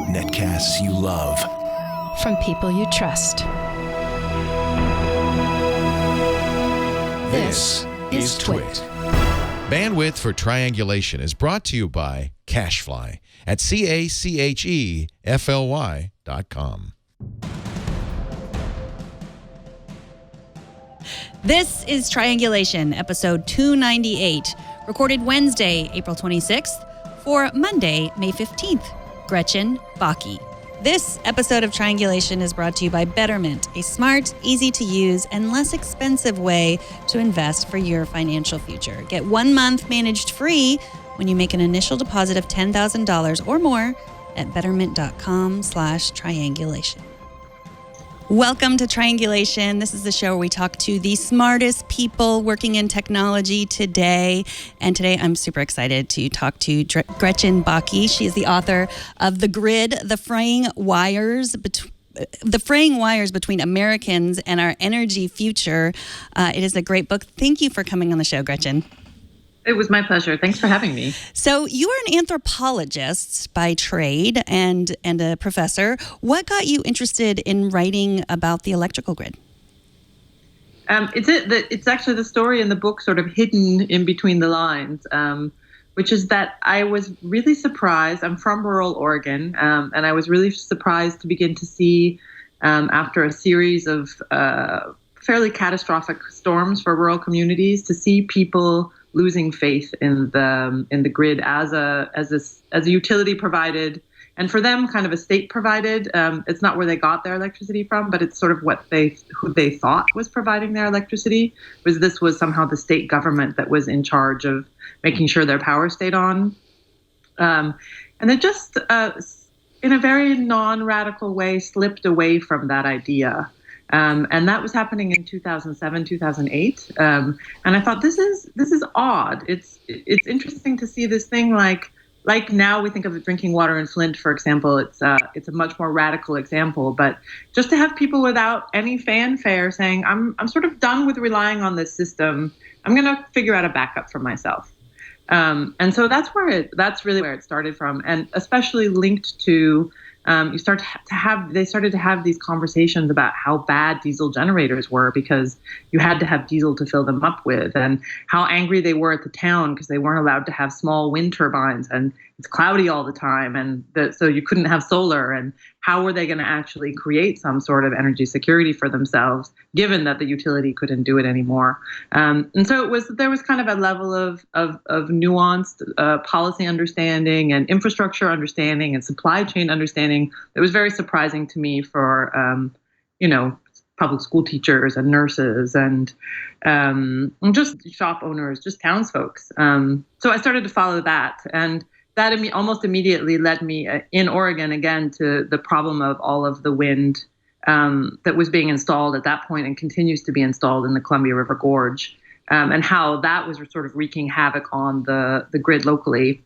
Netcasts you love. From people you trust. This is Twit. Bandwidth for Triangulation is brought to you by Cashfly at CACHEFLY.com. This is Triangulation, episode 298, recorded Wednesday, April 26th, for Monday, May 15th. Gretchen, Bakke. This episode of Triangulation is brought to you by Betterment, a smart, easy-to-use, and less expensive way to invest for your financial future. Get 1 month managed free when you make an initial deposit of $10,000 or more at betterment.com/triangulation. Welcome to Triangulation. This is the show where we talk to the smartest people working in technology today. And today I'm super excited to talk to Gretchen Bakke. She is the author of The Grid, The Fraying Wires Between Americans and Our Energy Future. It is a great book. Thank you for coming on the show, Gretchen. It was my pleasure. Thanks for having me. So you are an anthropologist by trade and a professor. What got you interested in writing about the electrical grid? It's actually the story in the book sort of hidden in between the lines, which is that I was really surprised. I'm from rural Oregon, and I was really surprised to begin to see, after a series of fairly catastrophic storms for rural communities, to see people losing faith in the grid as a utility provided, and for them kind of a state provided. It's not where they got their electricity from, but it's sort of who they thought was providing their electricity. This was somehow the state government that was in charge of making sure their power stayed on, and it just in a very non-radical way slipped away from that idea. And that was happening in 2007, 2008. And I thought, this is odd. It's interesting to see this thing like now we think of drinking water in Flint, for example. It's a much more radical example. But just to have people without any fanfare saying, I'm sort of done with relying on this system. I'm going to figure out a backup for myself. And so that's really where it started from, and especially linked to. They started to have these conversations about how bad diesel generators were because you had to have diesel to fill them up with, and how angry they were at the town because they weren't allowed to have small wind turbines, and it's cloudy all the time, and so you couldn't have solar, and how were they going to actually create some sort of energy security for themselves, given that the utility couldn't do it anymore? And so there was kind of a level of nuanced policy understanding and infrastructure understanding and supply chain understanding that was very surprising to me for public school teachers and nurses and just shop owners, just townsfolk. So I started to follow that, and that almost immediately led me in Oregon again to the problem of all of the wind that was being installed at that point and continues to be installed in the Columbia River Gorge, and how that was sort of wreaking havoc on the grid locally.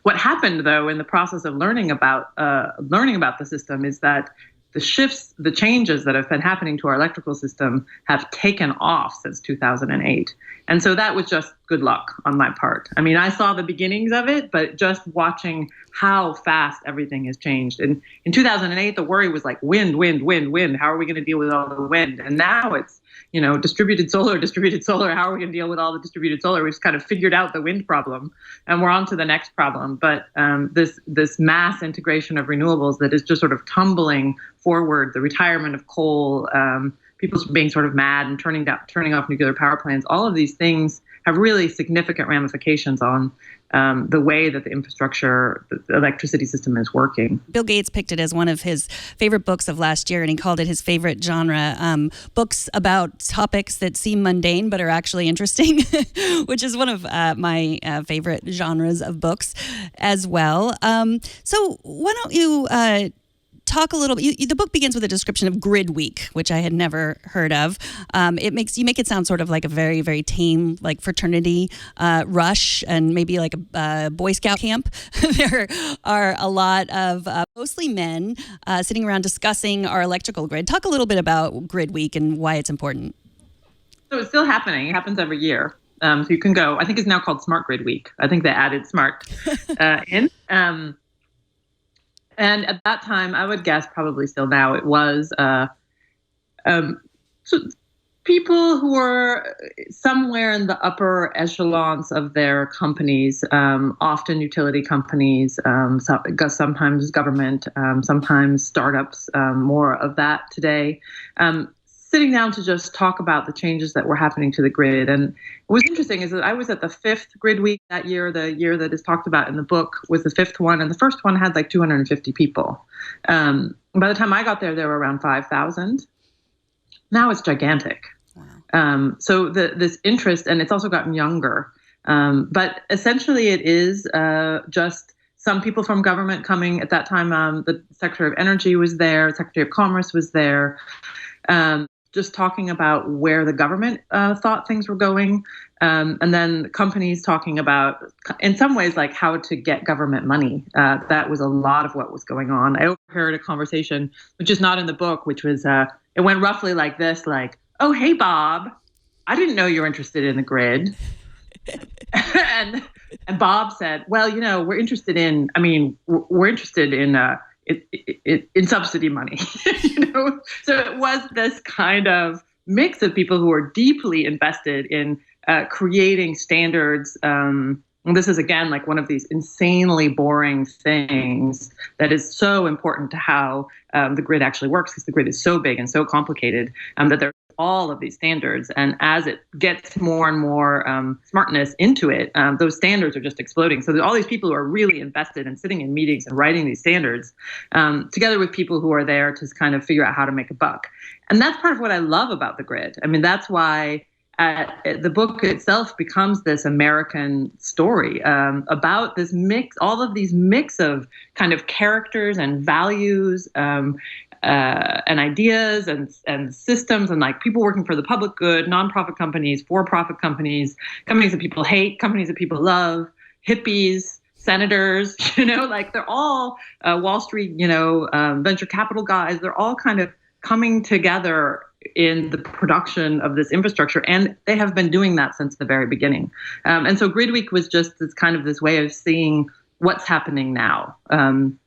What happened, though, in the process of learning about the system is that the changes that have been happening to our electrical system have taken off since 2008. And so that was just good luck on my part. I mean, I saw the beginnings of it, but just watching how fast everything has changed. And in 2008, the worry was like wind. How are we going to deal with all the wind? And now it's, distributed solar. How are we going to deal with all the distributed solar? We've kind of figured out the wind problem, and we're on to the next problem. But this mass integration of renewables that is just sort of tumbling forward, the retirement of coal, people being sort of mad and turning off nuclear power plants, all of these things have really significant ramifications on the way that the infrastructure, the electricity system is working. Bill Gates picked it as one of his favorite books of last year, and he called it his favorite genre. Books about topics that seem mundane but are actually interesting, which is one of my favorite genres of books as well. So why don't you talk a little bit. The book begins with a description of Grid Week, which I had never heard of. You make it sound sort of like a very, very tame, like fraternity rush, and maybe like a Boy Scout camp. There are a lot of mostly men sitting around discussing our electrical grid. Talk a little bit about Grid Week and why it's important. So it's still happening. It happens every year. So you can go. I think it's now called Smart Grid Week. I think they added smart in. And at that time, I would guess probably still now, it was so people who were somewhere in the upper echelons of their companies, often utility companies, sometimes government, sometimes startups, more of that today, sitting down to just talk about the changes that were happening to the grid. And what was interesting is that I was at the 5th Grid Week that year. The year that is talked about in the book was the 5th one, and the first one had like 250 people. By the time I got there, there were around 5,000. Now it's gigantic. Wow. So this interest, and it's also gotten younger. But essentially it is just some people from government coming. At that time, the Secretary of Energy was there, Secretary of Commerce was there, just talking about where the government thought things were going. And then companies talking about, in some ways, like how to get government money. That was a lot of what was going on. I overheard a conversation, which is not in the book, which was, it went roughly like this, like, "Oh, hey, Bob, I didn't know you're interested in the grid." and Bob said, "Well, we're interested in in subsidy money." So it was this kind of mix of people who are deeply invested in creating standards. And this is, again, like one of these insanely boring things that is so important to how the grid actually works, because the grid is so big and so complicated that there are all of these standards. And as it gets more and more smartness into it, those standards are just exploding. So there's all these people who are really invested in sitting in meetings and writing these standards, together with people who are there to kind of figure out how to make a buck. And that's part of what I love about the grid. I mean, that's why the book itself becomes this American story about this mix, all of these mix of kind of characters and values and ideas and systems, and like people working for the public good, nonprofit companies, for-profit companies, companies that people hate, companies that people love, hippies, senators, like they're all Wall Street, venture capital guys. They're all kind of coming together in the production of this infrastructure, and they have been doing that since the very beginning. And so Grid Week was just this way of seeing what's happening now. And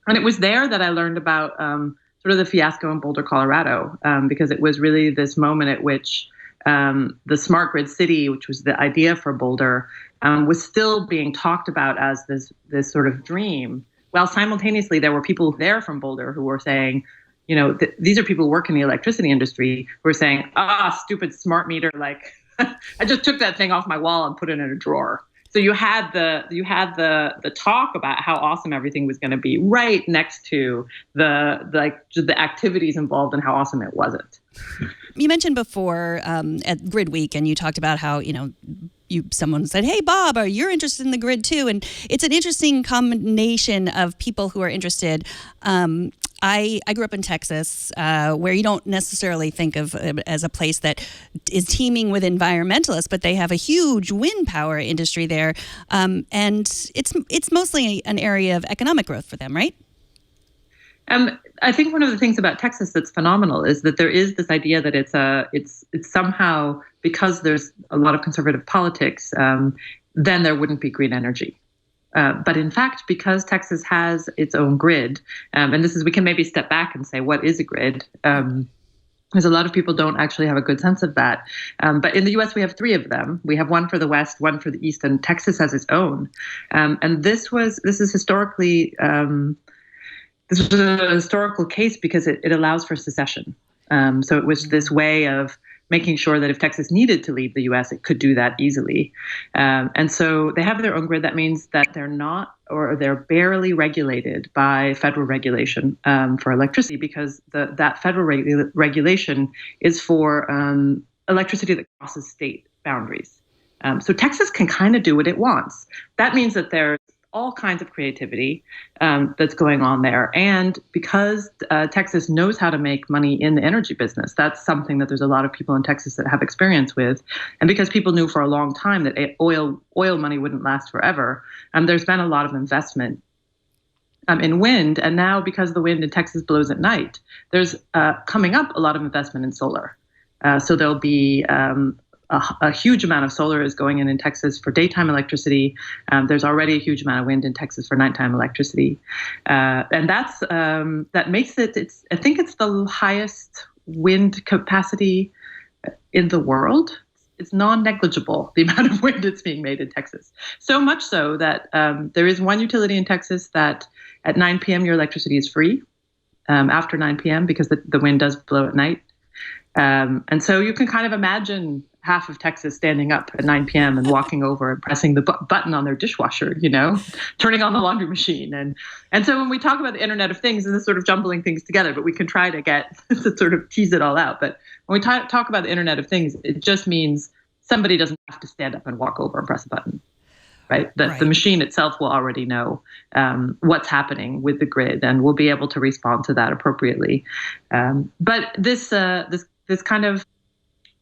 it was there that I learned about sort of the fiasco in Boulder, Colorado, because it was really this moment at which the smart grid city, which was the idea for Boulder, was still being talked about as this sort of dream, while simultaneously there were people there from Boulder who were saying, these are people who work in the electricity industry who are saying, stupid smart meter, like I just took that thing off my wall and put it in a drawer. So you had the talk about how awesome everything was going to be right next to the activities involved and how awesome it wasn't. You mentioned before at Grid Week, and you talked about how someone said, "Hey, Bob, you're interested in the grid too," and it's an interesting combination of people who are interested. I grew up in Texas, where you don't necessarily think of it as a place that is teeming with environmentalists, but they have a huge wind power industry there, and it's mostly an area of economic growth for them, right? I think one of the things about Texas that's phenomenal is that there is this idea that it's somehow, because there's a lot of conservative politics, then there wouldn't be green energy. But in fact, because Texas has its own grid, and we can maybe step back and say, what is a grid? Because a lot of people don't actually have a good sense of that. But in the U.S., we have 3 of them. We have one for the West, one for the East, and Texas has its own. And this is historically, this was a historical case because it allows for secession. So it was this way of making sure that if Texas needed to leave the U.S., it could do that easily. And so they have their own grid. That means that they're not, or they're barely regulated by federal regulation for electricity, because that federal regulation is for electricity that crosses state boundaries. So Texas can kind of do what it wants. That means that there's all kinds of creativity that's going on there. And because Texas knows how to make money in the energy business, that's something that there's a lot of people in Texas that have experience with. And because people knew for a long time that oil money wouldn't last forever, there's been a lot of investment in wind. And now, because the wind in Texas blows at night, there's coming up a lot of investment in solar. So there'll be a huge amount of solar is going in Texas for daytime electricity. There's already a huge amount of wind in Texas for nighttime electricity, and that makes it. I think it's the highest wind capacity in the world. It's non-negligible, the amount of wind that's being made in Texas. So much so that there is one utility in Texas that at 9 p.m. your electricity is free after 9 p.m. because the wind does blow at night. And so you can kind of imagine half of Texas standing up at 9 p.m. and walking over and pressing the button on their dishwasher, turning on the laundry machine. And so when we talk about the Internet of Things, and this sort of jumbling things together, but we can try to get to sort of tease it all out. But when we talk about the Internet of Things, it just means somebody doesn't have to stand up and walk over and press a button, right? That the machine itself will already know what's happening with the grid and will be able to respond to that appropriately. But this kind of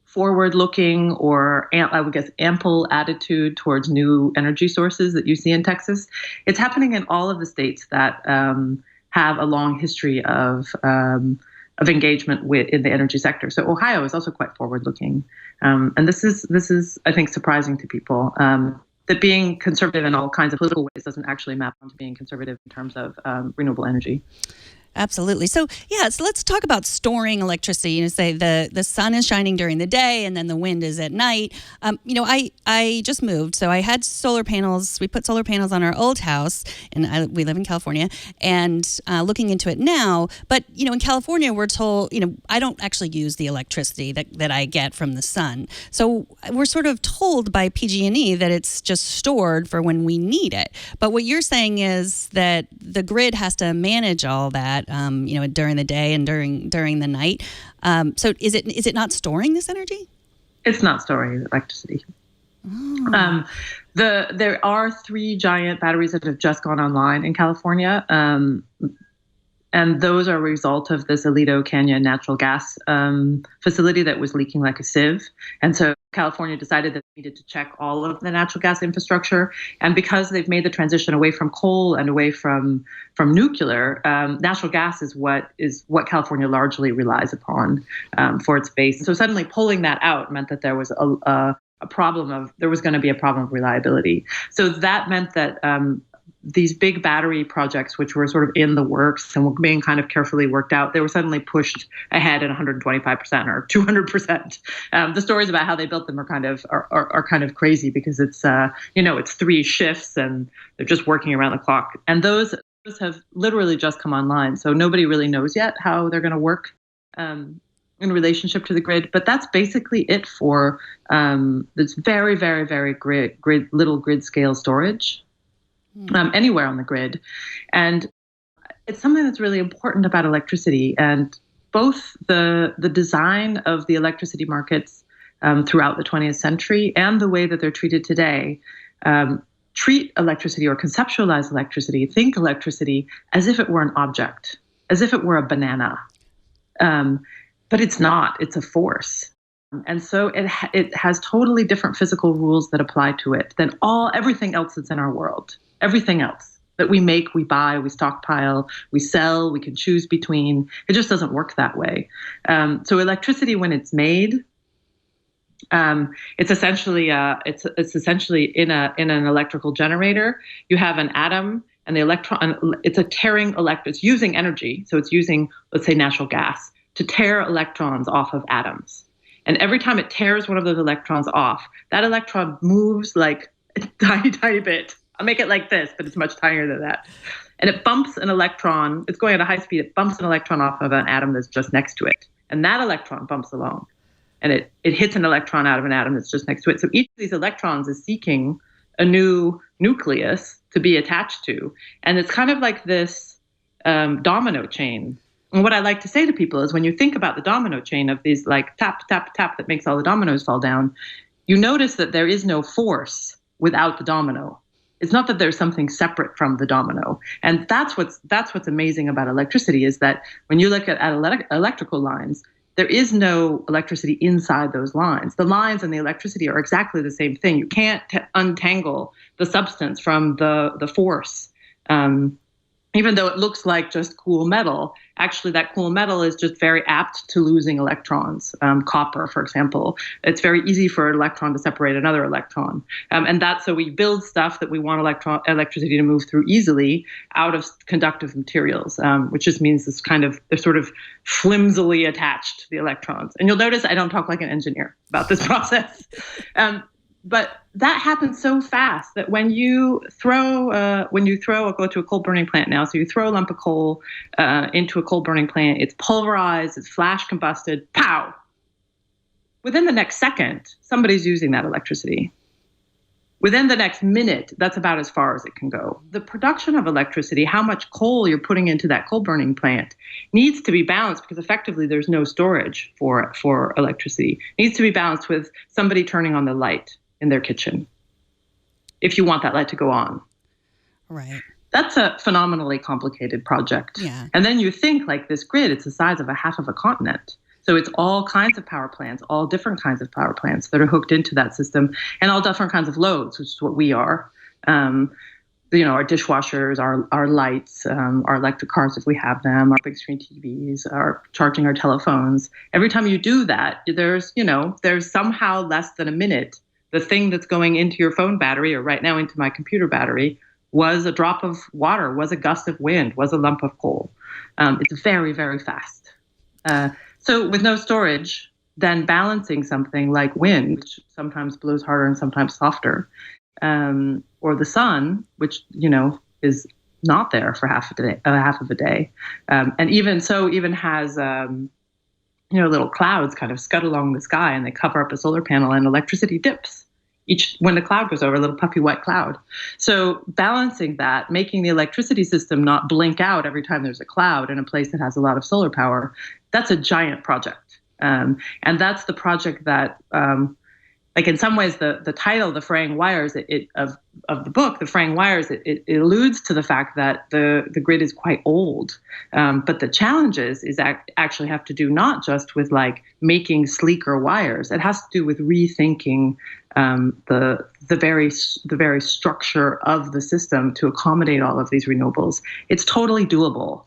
forward-looking, or I would guess ample attitude towards new energy sources that you see in Texas, it's happening in all of the states that have a long history of engagement in the energy sector. So Ohio is also quite forward-looking, and this is I think surprising to people. That being conservative in all kinds of political ways doesn't actually map onto being conservative in terms of renewable energy. Absolutely. So let's talk about storing electricity. Say the sun is shining during the day and then the wind is at night. I just moved, so I had solar panels. We put solar panels on our old house, and we live in California. And looking into it now, but in California, we're told I don't actually use the electricity that I get from the sun. So we're sort of told by PG&E that it's just stored for when we need it. But what you're saying is that the grid has to manage all that. During the day and during the night. So is it not storing this energy? It's not storing electricity. Oh. There are 3 giant batteries that have just gone online in California. And those are a result of this Alito Canyon natural gas facility that was leaking like a sieve. And so California decided that they needed to check all of the natural gas infrastructure. And because they've made the transition away from coal and away from nuclear, natural gas is what California largely relies upon for its base. So suddenly pulling that out meant that there was there was going to be a problem of reliability. So that meant that these big battery projects, which were sort of in the works and were being kind of carefully worked out, they were suddenly pushed ahead at 125% or 200%. The stories about how they built them are kind of crazy because it's it's 3 shifts and they're just working around the clock. And those have literally just come online, so nobody really knows yet how they're going to work in relationship to the grid. But that's basically it for this very, very, very little grid scale storage. Anywhere on the grid. And it's something that's really important about electricity, and both the design of the electricity markets throughout the 20th century and the way that they're treated today treat electricity or conceptualize electricity, think electricity as if it were an object, as if it were a banana. But it's not, it's a force. And so it has totally different physical rules that apply to it than everything else that's in our world. Everything else that we make, we buy, we stockpile, we sell, we can choose between. It just doesn't work that way. So electricity, when it's made, it's essentially in an electrical generator. You have an atom, and the electron. It's a tearing It's using energy, so it's using, let's say, natural gas to tear electrons off of atoms. And every time it tears one of those electrons off, that electron moves like a tiny, tiny bit. I'll make it like this, but it's much tinier than that. And it bumps an electron. It's going at a high speed. It bumps an electron off of an atom that's just next to it. And that electron bumps along. And it hits an electron out of an atom that's just next to it. So each of these electrons is seeking a new nucleus to be attached to. And it's kind of like this domino chain. And what I like to say to people is when you think about the domino chain of these like tap, tap, tap that makes all the dominoes fall down, you notice that there is no force without the domino. It's not that there's something separate from the domino. And that's what's amazing about electricity is that when you look at electrical lines, there is no electricity inside those lines. The lines and the electricity are exactly the same thing. You can't untangle the substance from the force. even though it looks like just cool metal, actually that cool metal is just very apt to losing electrons. Copper, for example, it's very easy for an electron to separate another electron. And that's so we build stuff that we want electricity to move through easily out of conductive materials, which just means they're sort of flimsily attached to the electrons. And you'll notice I don't talk like an engineer about this process. But that happens so fast that when you go to a coal burning plant now, so you throw a lump of coal into a coal burning plant, it's pulverized, it's flash combusted, pow! Within the next second, somebody's using that electricity. Within the next minute, that's about as far as it can go. The production of electricity, how much coal you're putting into that coal burning plant, needs to be balanced because effectively there's no storage for electricity. It needs to be balanced with somebody turning on the light in their kitchen, if you want that light to go on. Right. That's a phenomenally complicated project. Yeah. And then you think like this grid, it's the size of a half of a continent. So it's all kinds of power plants, all different kinds of power plants that are hooked into that system, and all different kinds of loads, which is what we are. Our dishwashers, our lights, our electric cars if we have them, our big screen TVs, our charging our telephones. Every time you do that, there's somehow less than a minute. The thing that's going into your phone battery, or right now into my computer battery, was a drop of water, was a gust of wind, was a lump of coal. It's very, very fast. So with no storage, then balancing something like wind, which sometimes blows harder and sometimes softer, or the sun, which is not there for half of a day, and even has little clouds kind of scud along the sky, and they cover up a solar panel, and electricity dips when the cloud goes over, a little puffy white cloud. So balancing that, making the electricity system not blink out every time there's a cloud in a place that has a lot of solar power, that's a giant project. And that's the project that, in some ways, the title, The Fraying Wires of the book, The Fraying Wires, it alludes to the fact that the grid is quite old. But the challenges actually have to do not just with making sleeker wires. It has to do with rethinking the very structure of the system to accommodate all of these renewables. It's totally doable.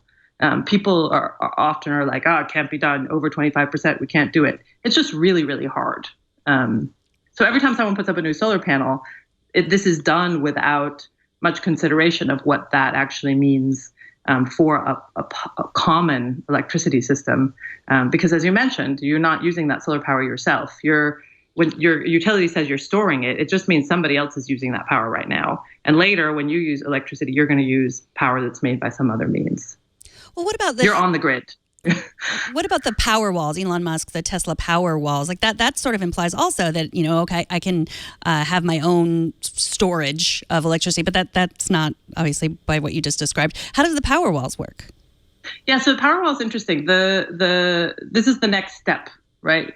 People are often like, it can't be done over 25%. We can't do it. It's just really, really hard. So every time someone puts up a new solar panel, this is done without much consideration of what that actually means for a common electricity system. Because as you mentioned, you're not using that solar power yourself. When your utility says you're storing it, it just means somebody else is using that power right now. And later, when you use electricity, you're going to use power that's made by some other means. Well, what about You're on the grid. What about the power walls? Elon Musk, the Tesla power walls, like that sort of implies also that, I can have my own storage of electricity, but that's not obviously by what you just described. How does the power walls work? Yeah, so the power wall is interesting. This is the next step, right?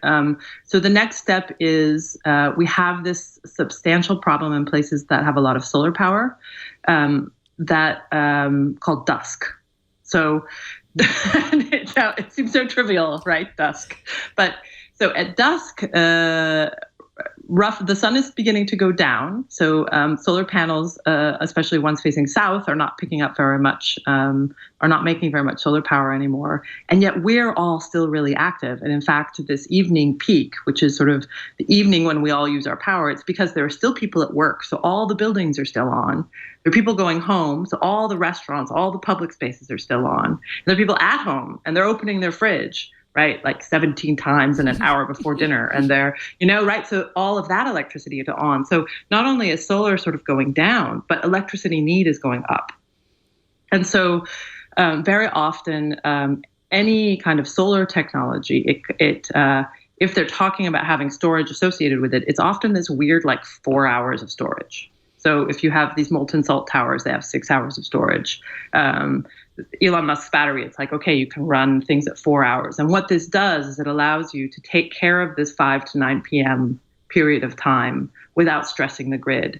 So the next step is we have this substantial problem in places that have a lot of solar power called dusk. So it seems so trivial, right? Dusk. But so at dusk, the sun is beginning to go down. So solar panels, especially ones facing south, are not picking up very much, are not making very much solar power anymore. And yet we're all still really active. And in fact, this evening peak, which is sort of the evening when we all use our power, it's because there are still people at work. So all the buildings are still on. There are people going home. So all the restaurants, all the public spaces are still on. And there are people at home and they're opening their fridge, right? 17 times in an hour before dinner. And they're, right? So all of that electricity is on. So not only is solar sort of going down, but electricity need is going up. And so very often, any kind of solar technology, if they're talking about having storage associated with it, it's often this weird 4 hours of storage. So if you have these molten salt towers, they have 6 hours of storage. Elon Musk's battery, it's okay, you can run things at 4 hours. And what this does is it allows you to take care of this 5 to 9 p.m. period of time without stressing the grid.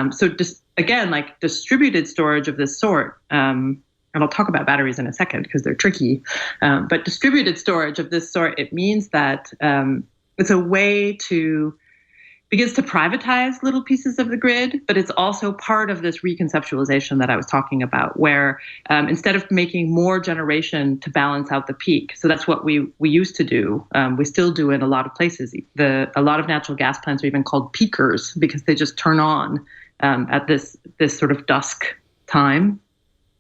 So just again, distributed storage of this sort, and I'll talk about batteries in a second because they're tricky, but distributed storage of this sort, it means that it's a way to begins to privatize little pieces of the grid, but it's also part of this reconceptualization that I was talking about, where instead of making more generation to balance out the peak, so that's what we used to do. We still do in a lot of places. A lot of natural gas plants are even called peakers because they just turn on at this sort of dusk time.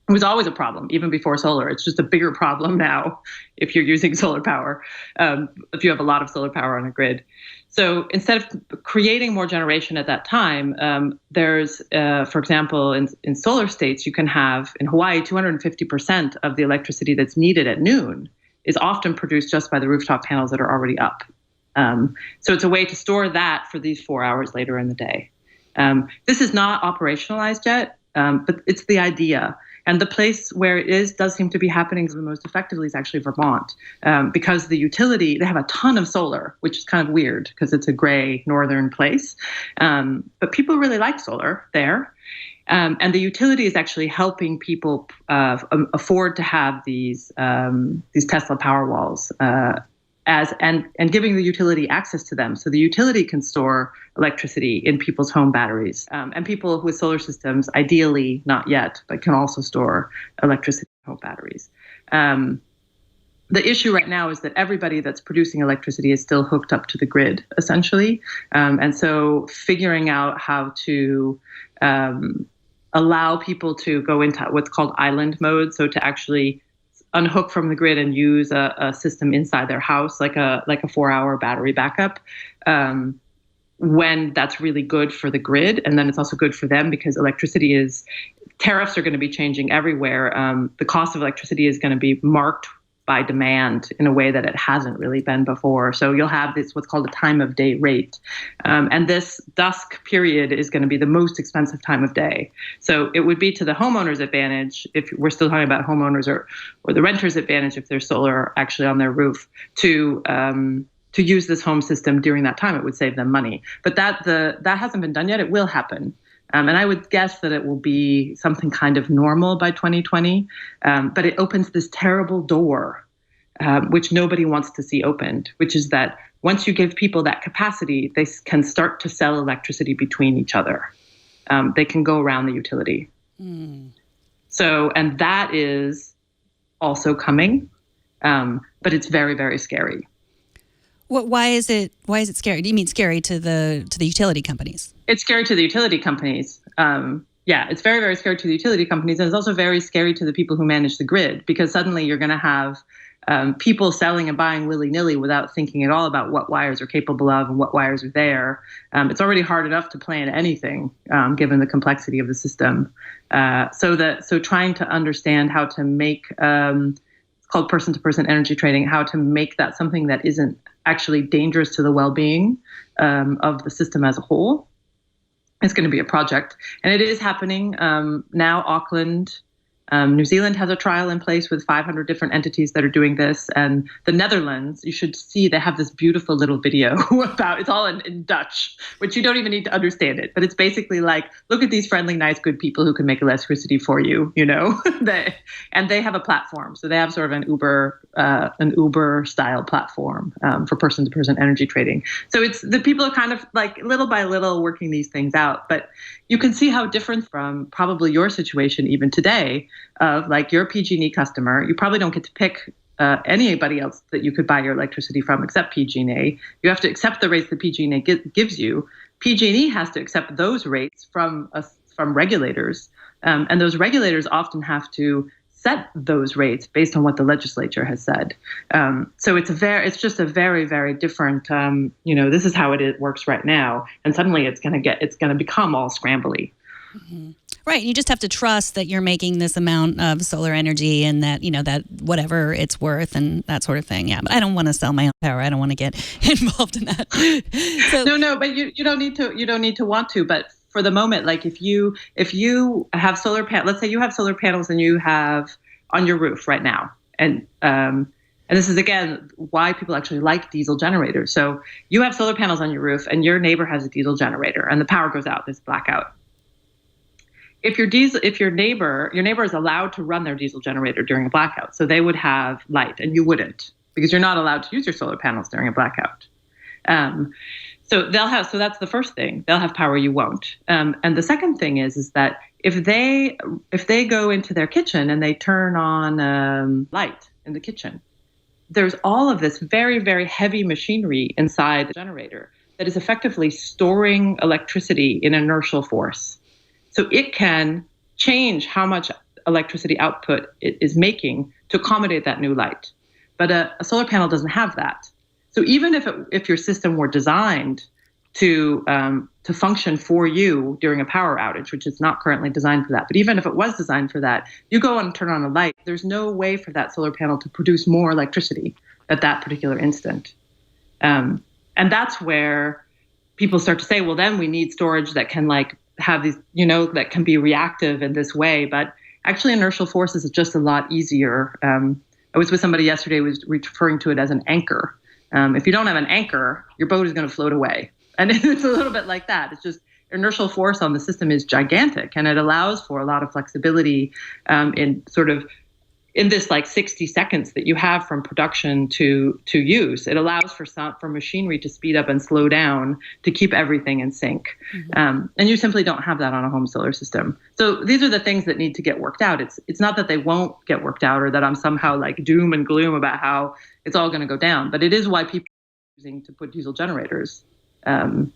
It was always a problem, even before solar. It's just a bigger problem now if you're using solar power, if you have a lot of solar power on a grid. So instead of creating more generation at that time, there's, for example, in solar states, you can have, in Hawaii, 250% of the electricity that's needed at noon is often produced just by the rooftop panels that are already up. So it's a way to store that for these 4 hours later in the day. This is not operationalized yet, but it's the idea. And the place where it does seem to be happening the most effectively is actually Vermont, because the utility, they have a ton of solar, which is kind of weird because it's a gray northern place. But people really like solar there. And the utility is actually helping people afford to have these Tesla Powerwalls and giving the utility access to them. So the utility can store electricity in people's home batteries. And people with solar systems, ideally not yet, but can also store electricity in home batteries. The issue right now is that everybody that's producing electricity is still hooked up to the grid, essentially. And so figuring out how to allow people to go into what's called island mode, so to actually unhook from the grid and use a system inside their house, like a 4-hour battery backup, when that's really good for the grid. And then it's also good for them because tariffs are going to be changing everywhere. The cost of electricity is going to be marked by demand in a way that it hasn't really been before. So you'll have this what's called a time of day rate. And this dusk period is going to be the most expensive time of day. So it would be to the homeowner's advantage, if we're still talking about homeowners, or the renter's advantage if there's solar actually on their roof, to use this home system during that time. It would save them money. But that hasn't been done yet. It will happen. And I would guess that it will be something kind of normal by 2020. But it opens this terrible door, which nobody wants to see opened, which is that once you give people that capacity, they can start to sell electricity between each other. They can go around the utility. So, and that is also coming, but it's very, very scary. Why is it scary? Do you mean scary to the utility companies? It's scary to the utility companies. It's very, very scary to the utility companies. And it's also very scary to the people who manage the grid, because suddenly you're going to have people selling and buying willy-nilly without thinking at all about what wires are capable of and what wires are there. It's already hard enough to plan anything, given the complexity of the system. So trying to understand how to make, it's called person-to-person energy trading, how to make that something that isn't actually dangerous to the well-being of the system as a whole. It's going to be a project. And it is happening now. Auckland, New Zealand has a trial in place with 500 different entities that are doing this. And the Netherlands, you should see, they have this beautiful little video about, it's all in Dutch, which you don't even need to understand it. But it's basically like, look at these friendly, nice, good people who can make electricity for you, and they have a platform. So they have sort of an Uber style platform for person-to-person energy trading. So it's the people are kind of like little by little working these things out. But you can see how different from probably your situation even today, of like you're a PG&E customer. You probably don't get to pick anybody else that you could buy your electricity from except PG&E. You have to accept the rates that PG&E gives you. PG&E has to accept those rates from regulators, and those regulators often have to set those rates based on what the legislature has said. So it's just a very, very different. This is how it works right now, and suddenly it's going to become all scrambly. Mm-hmm. Right. You just have to trust that you're making this amount of solar energy and that, that whatever it's worth and that sort of thing. Yeah. But I don't want to sell my own power. I don't want to get involved in that. No, but you don't need to want to. But for the moment, like if you have solar panels, let's say you have solar panels and you have on your roof right now. And this is, again, why people actually like diesel generators. So you have solar panels on your roof and your neighbor has a diesel generator and the power goes out, there's blackout. If your neighbor is allowed to run their diesel generator during a blackout, so they would have light and you wouldn't, because you're not allowed to use your solar panels during a blackout. So that's the first thing. They'll have power, you won't. And the second thing is that if they go into their kitchen and they turn on light in the kitchen, there's all of this very, very heavy machinery inside the generator that is effectively storing electricity in inertial force. So it can change how much electricity output it is making to accommodate that new light. But a solar panel doesn't have that. So even if your system were designed to function for you during a power outage, which is not currently designed for that, but even if it was designed for that, you go and turn on a light, there's no way for that solar panel to produce more electricity at that particular instant. And that's where people start to say, well, then we need storage that can have these, that can be reactive in this way. But actually inertial forces is just a lot easier. I was with somebody yesterday who was referring to it as an anchor. If you don't have an anchor, your boat is going to float away. And it's a little bit like that. It's just inertial force on the system is gigantic, and it allows for a lot of flexibility in this 60 seconds that you have from production to use. It allows for machinery to speed up and slow down to keep everything in sync. Mm-hmm. And you simply don't have that on a home solar system. So these are the things that need to get worked out. It's not that they won't get worked out or that I'm somehow doom and gloom about how it's all going to go down, but it is why people are using to put diesel generators, connect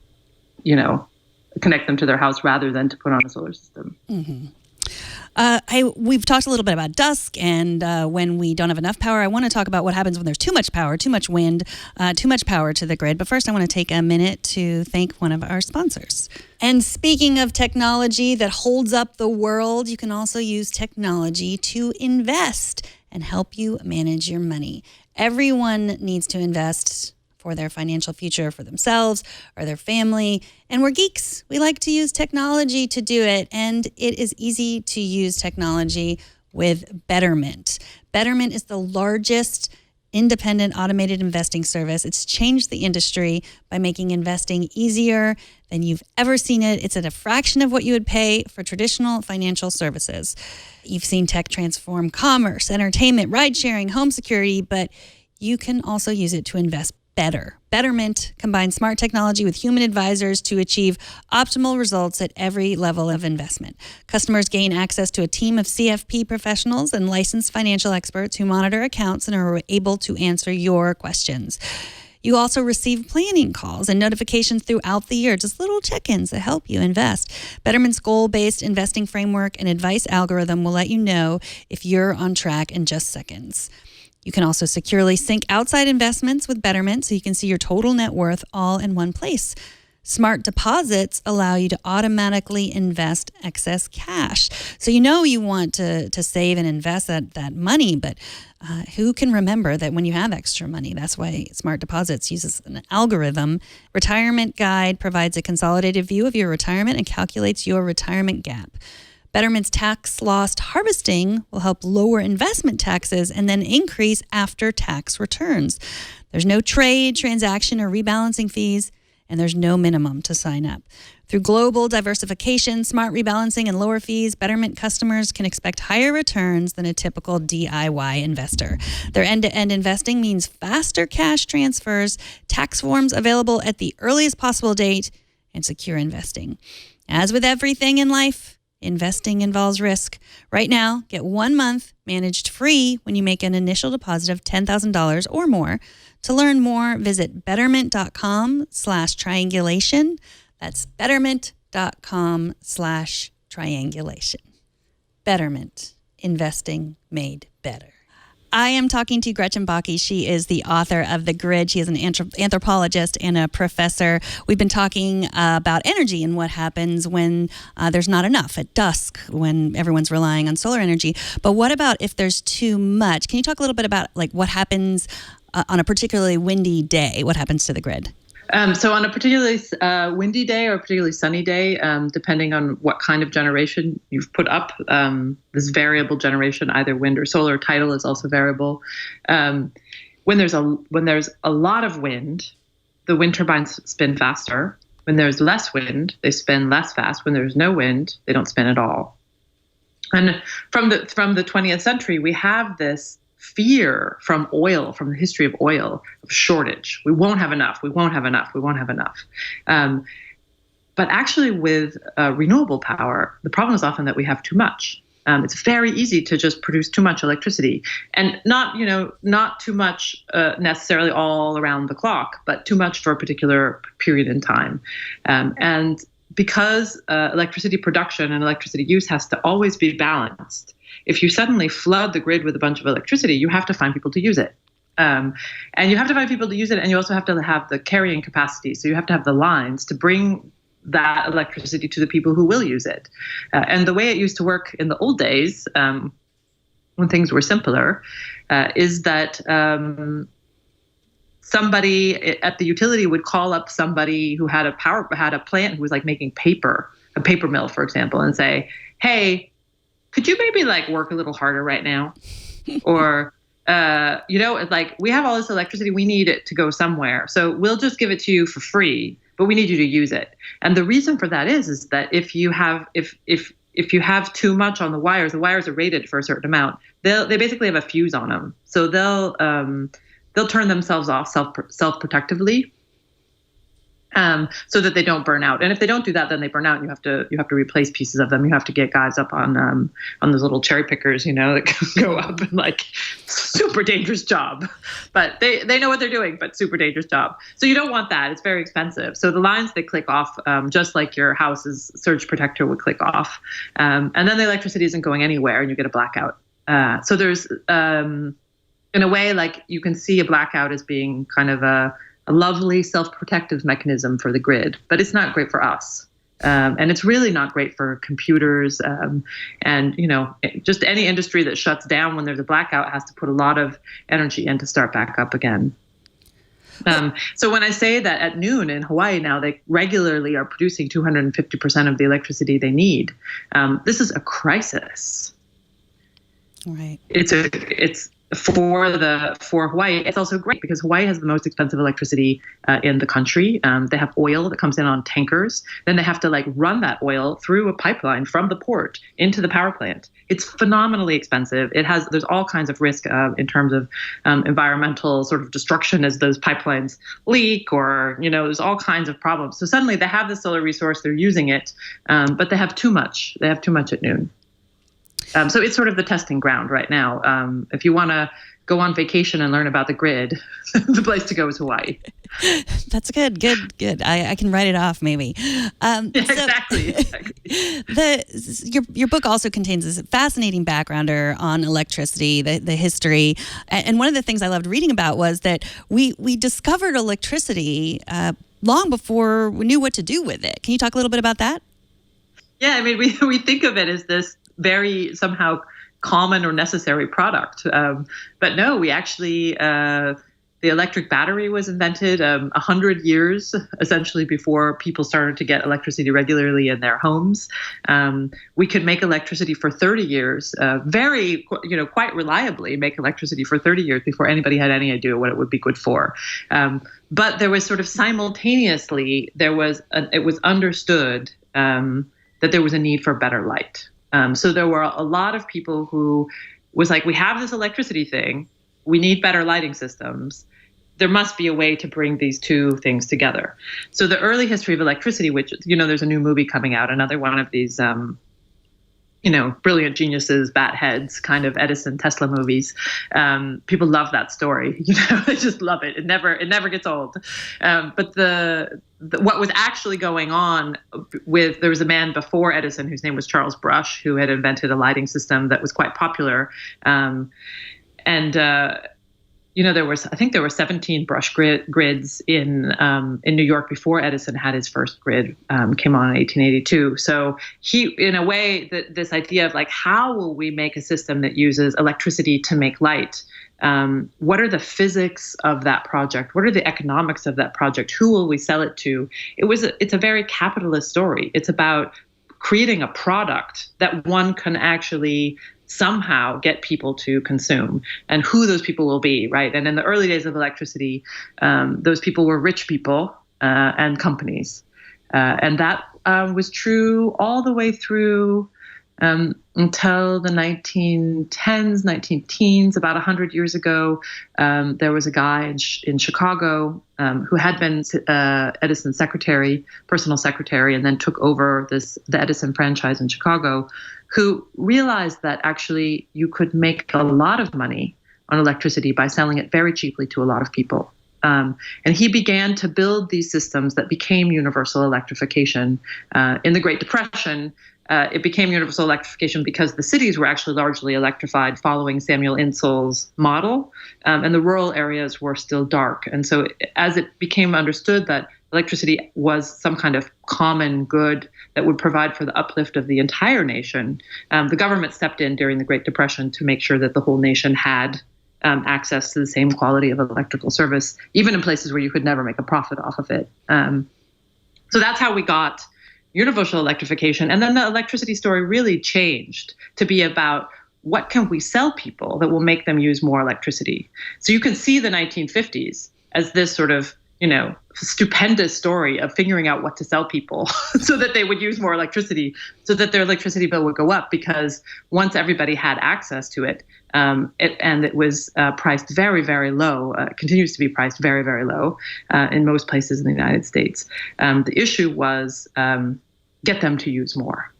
them to their house rather than to put on a solar system. Mm-hmm. We've talked a little bit about dusk and when we don't have enough power. I want to talk about what happens when there's too much power, too much wind, too much power to the grid. But first, I want to take a minute to thank one of our sponsors. And speaking of technology that holds up the world, you can also use technology to invest and help you manage your money. Everyone needs to invest for their financial future, for themselves or their family. And we're geeks. We like to use technology to do it. And it is easy to use technology with Betterment. Betterment is the largest independent automated investing service. It's changed the industry by making investing easier than you've ever seen it. It's at a fraction of what you would pay for traditional financial services. You've seen tech transform commerce, entertainment, ride sharing, home security, but you can also use it to invest better. Betterment combines smart technology with human advisors to achieve optimal results at every level of investment. Customers gain access to a team of CFP professionals and licensed financial experts who monitor accounts and are able to answer your questions. You also receive planning calls and notifications throughout the year, just little check-ins that help you invest. Betterment's goal-based investing framework and advice algorithm will let you know if you're on track in just seconds. You can also securely sync outside investments with Betterment so you can see your total net worth all in one place. Smart deposits allow you to automatically invest excess cash. So you want to save and invest that money, but who can remember that when you have extra money? That's why Smart Deposits uses an algorithm. Retirement Guide provides a consolidated view of your retirement and calculates your retirement gap. Betterment's tax loss harvesting will help lower investment taxes and then increase after-tax returns. There's no trade, transaction, or rebalancing fees, and there's no minimum to sign up. Through global diversification, smart rebalancing, and lower fees, Betterment customers can expect higher returns than a typical DIY investor. Their end-to-end investing means faster cash transfers, tax forms available at the earliest possible date, and secure investing. As with everything in life, investing involves risk. Right now, get 1 month managed free when you make an initial deposit of $10,000 or more. To learn more, visit betterment.com/triangulation. That's betterment.com/triangulation. Betterment, investing made better. I am talking to Gretchen Bakke. She is the author of The Grid. She is an anthropologist and a professor. We've been talking about energy and what happens when there's not enough at dusk, when everyone's relying on solar energy. But what about if there's too much? Can you talk a little bit about what happens on a particularly windy day? What happens to the grid? So on a particularly windy day or a particularly sunny day, depending on what kind of generation you've put up, this variable generation, either wind or solar, tidal is also variable. When there's a lot of wind, the wind turbines spin faster. When there's less wind, they spin less fast. When there's no wind, they don't spin at all. And from the 20th century, we have this fear from oil, from the history of oil, of shortage. We won't have enough. We won't have enough. We won't have enough. But actually, with renewable power, the problem is often that we have too much. It's very easy to just produce too much electricity, and not too much necessarily all around the clock, but too much for a particular period in time. And because electricity production and electricity use has to always be balanced, if you suddenly flood the grid with a bunch of electricity, you have to find people to use it. And you have to find people to use it, and you also have to have the carrying capacity. So you have to have the lines to bring that electricity to the people who will use it. And the way it used to work in the old days, when things were simpler, is that somebody at the utility would call up somebody who had a plant who was like making paper, a paper mill, for example, and say, "Hey, could you maybe like work a little harder right now?" Or like, we have all this electricity, we need it to go somewhere, so we'll just give it to you for free, but we need you to use it. And the reason for that is that if you have too much on the wires are rated for a certain amount. They basically have a fuse on them, so they'll turn themselves off self-protectively, so that they don't burn out. And if they don't do that, then they burn out, and you have to replace pieces of them. You have to get guys up on those little cherry pickers, that go up, and like, super dangerous job. But they know what they're doing, but super dangerous job. So you don't want that. It's very expensive. So the lines, they click off, just like your house's surge protector would click off. And then the electricity isn't going anywhere, and you get a blackout. So there's, in a way, like, you can see a blackout as being kind of a lovely self-protective mechanism for the grid, but it's not great for us. And it's really not great for computers. And just any industry that shuts down when there's a blackout has to put a lot of energy in to start back up again. So when I say that at noon in Hawaii now, they regularly are producing 250% of the electricity they need, this is a crisis. Right. It's for Hawaii. It's also great because Hawaii has the most expensive electricity in the country. They have oil that comes in on tankers. Then they have to like run that oil through a pipeline from the port into the power plant. It's phenomenally expensive. There's all kinds of risk in terms of environmental sort of destruction as those pipelines leak, or there's all kinds of problems. So suddenly they have the solar resource, they're using it, but they have too much. They have too much at noon. So it's sort of the testing ground right now. If you want to go on vacation and learn about the grid, the place to go is Hawaii. That's good. I can write it off maybe. Exactly. Your book also contains this fascinating backgrounder on electricity, the history. And one of the things I loved reading about was that we discovered electricity long before we knew what to do with it. Can you talk a little bit about that? Yeah, I mean, we think of it as this very somehow common or necessary product. But no, we actually, the electric battery was invented 100 years essentially before people started to get electricity regularly in their homes. We could make electricity for 30 years, quite reliably make electricity for 30 years before anybody had any idea what it would be good for. But there was sort of simultaneously, it was understood that there was a need for better light. So there were a lot of people who was like, we have this electricity thing, we need better lighting systems. There must be a way to bring these two things together. So the early history of electricity, which, there's a new movie coming out, another one of these, brilliant geniuses, bat heads, kind of Edison, Tesla movies. People love that story. They just love it. It never gets old. But what was actually going on there was a man before Edison whose name was Charles Brush, who had invented a lighting system that was quite popular. There were 17 brush grids in New York before Edison had his first grid, came on in 1882. So in a way, this idea of like, how will we make a system that uses electricity to make light? What are the physics of that project? What are the economics of that project? Who will we sell it to? It's a very capitalist story. It's about creating a product that one can actually somehow get people to consume, and who those people will be, right? And in the early days of electricity, those people were rich people and companies. And that was true all the way through until the 1910s, 19-teens, about 100 years ago. There was a guy in Chicago who had been Edison's personal secretary, and then took over the Edison franchise in Chicago, who realized that actually you could make a lot of money on electricity by selling it very cheaply to a lot of people. And he began to build these systems that became universal electrification. In the Great Depression, it became universal electrification because the cities were actually largely electrified following Samuel Insull's model, and the rural areas were still dark. And so as it became understood that electricity was some kind of common good that would provide for the uplift of the entire nation, the government stepped in during the Great Depression to make sure that the whole nation had access to the same quality of electrical service, even in places where you could never make a profit off of it. So that's how we got universal electrification. And then the electricity story really changed to be about what can we sell people that will make them use more electricity. So you can see the 1950s as this sort of, stupendous story of figuring out what to sell people so that they would use more electricity, so that their electricity bill would go up, because once everybody had access to it, it was priced very, very low, continues to be priced very, very low in most places in the United States. The issue was get them to use more.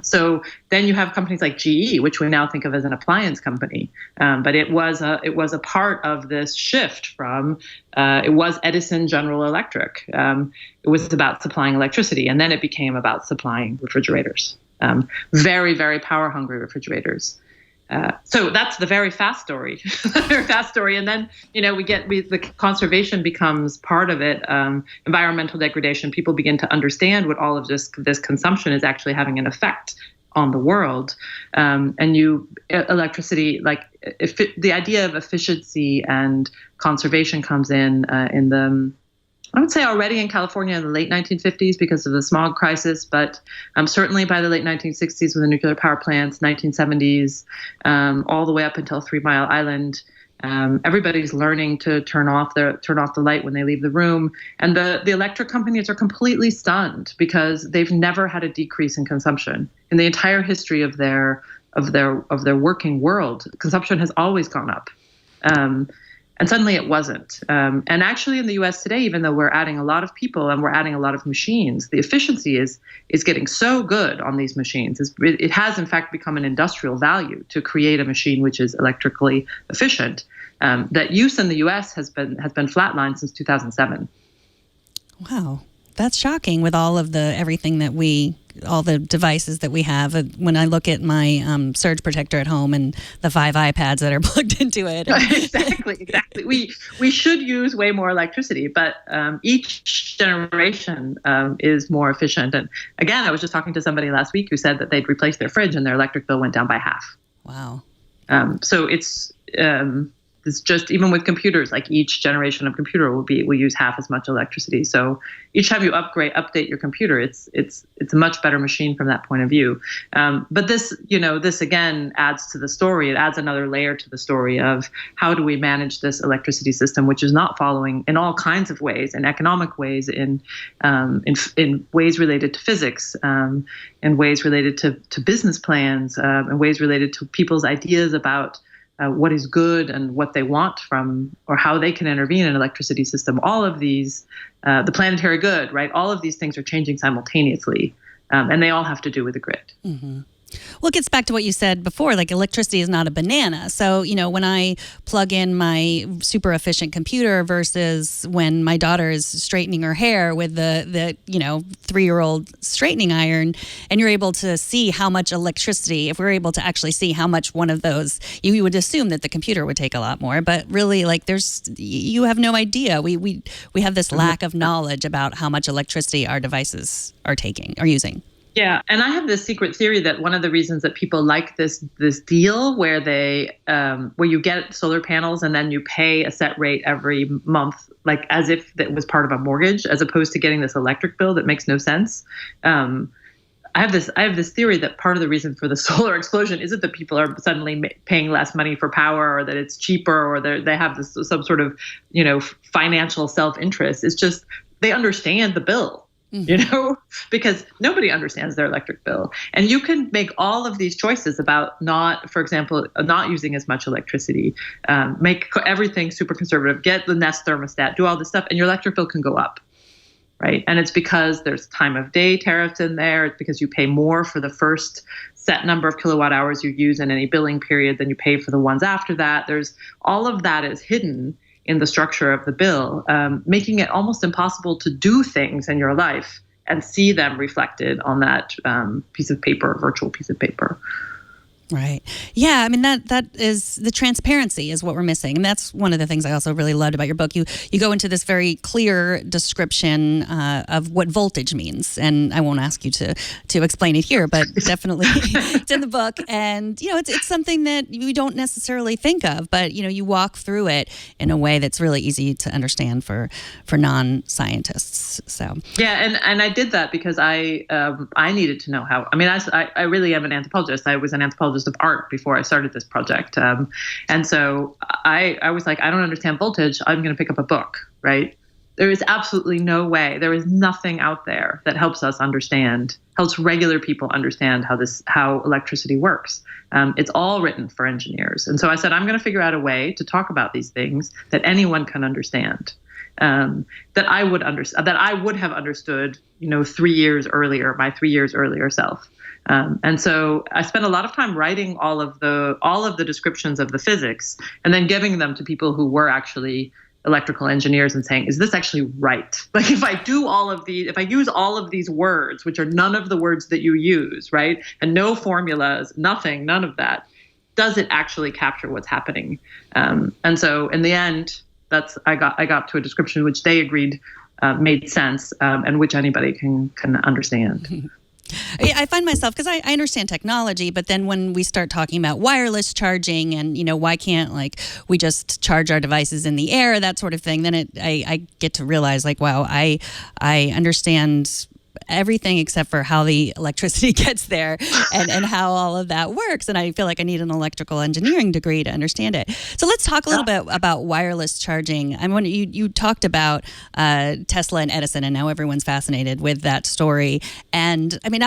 So then you have companies like GE, which we now think of as an appliance company, but it was a part of this shift from it was Edison, General Electric. It was about supplying electricity, and then it became about supplying refrigerators, very, very power hungry refrigerators. So that's the very fast story, very fast story. And then, the conservation becomes part of it. Environmental degradation. People begin to understand what all of this consumption is actually having an effect on the world. Electricity, the idea of efficiency and conservation comes in the, I would say already in California in the late 1950s because of the smog crisis, but certainly by the late 1960s with the nuclear power plants, 1970s, all the way up until 3 Mile Island. Everybody's learning to turn off the light when they leave the room, and the electric companies are completely stunned because they've never had a decrease in consumption in the entire history of their working world. Consumption has always gone up. And suddenly it wasn't. And actually in the US today, even though we're adding a lot of people and we're adding a lot of machines, the efficiency is getting so good on these machines. It has in fact become an industrial value to create a machine which is electrically efficient. That use in the US has been flatlined since 2007. Wow. That's shocking with all of all the devices that we have. When I look at my surge protector at home and the 5 iPads that are plugged into it. Exactly. We should use way more electricity, but each generation is more efficient. And again, I was just talking to somebody last week who said that they'd replaced their fridge and their electric bill went down by half. Wow. So it's just, even with computers, like each generation of computer will use half as much electricity. So each time you update your computer, it's a much better machine from that point of view. But this again adds to the story. It adds another layer to the story of how do we manage this electricity system, which is not following in all kinds of ways, in economic ways, in ways related to physics, in ways related to business plans, in ways related to people's ideas about what is good and what they want from, or how they can intervene in an electricity system. All of these, the planetary good, right? All of these things are changing simultaneously, and they all have to do with the grid. Mm-hmm. Well, it gets back to what you said before, like electricity is not a banana. So, when I plug in my super efficient computer versus when my daughter is straightening her hair with the 3-year-old straightening iron, and you're able to see how much electricity, if we're able to actually see how much one of those, you would assume that the computer would take a lot more, but really you have no idea. We have this lack of knowledge about how much electricity our devices are using. Yeah, and I have this secret theory that one of the reasons that people like this deal where where you get solar panels and then you pay a set rate every month, like as if that was part of a mortgage, as opposed to getting this electric bill that makes no sense. I have this theory that part of the reason for the solar explosion isn't that people are suddenly paying less money for power, or that it's cheaper, or they have some sort of financial self-interest. It's just they understand the bill. because nobody understands their electric bill. And you can make all of these choices about not, for example, not using as much electricity, make everything super conservative, get the Nest thermostat, do all this stuff, and your electric bill can go up. Right. And it's because there's time of day tariffs in there. It's because you pay more for the first set number of kilowatt hours you use in any billing period than you pay for the ones after that. There's all of that is hidden in the structure of the bill, making it almost impossible to do things in your life and see them reflected on that piece of paper, virtual piece of paper. Right. Yeah. I mean, that is the transparency is what we're missing. And that's one of the things I also really loved about your book. You go into this very clear description of what voltage means. And I won't ask you to explain it here, but definitely it's in the book. And, it's something that you don't necessarily think of, but, you walk through it in a way that's really easy to understand for non-scientists. So. Yeah. And I did that because I needed to know how. I mean, I really am an anthropologist. I was an anthropologist of art before I started this project. And so I was like, I don't understand voltage. I'm going to pick up a book, right? There is absolutely no way. There is nothing out there that helps regular people understand how electricity works. It's all written for engineers. And so I said, I'm going to figure out a way to talk about these things that anyone can understand. That I would have understood, 3 years earlier, my 3 years earlier self. And so I spent a lot of time writing all of the descriptions of the physics and then giving them to people who were actually electrical engineers and saying, is this actually right? Like if I use all of these words, which are none of the words that you use, right? And no formulas, nothing, none of that, does it actually capture what's happening? And so in the end, I got to a description which they agreed made sense and which anybody can understand. I find myself, because I understand technology, but then when we start talking about wireless charging and, why can't we just charge our devices in the air, that sort of thing, then I get to realize wow, I understand everything except for how the electricity gets there and how all of that works. And I feel like I need an electrical engineering degree to understand it. So let's talk a little bit about wireless charging. I mean, you talked about Tesla and Edison, and now everyone's fascinated with that story. And I mean,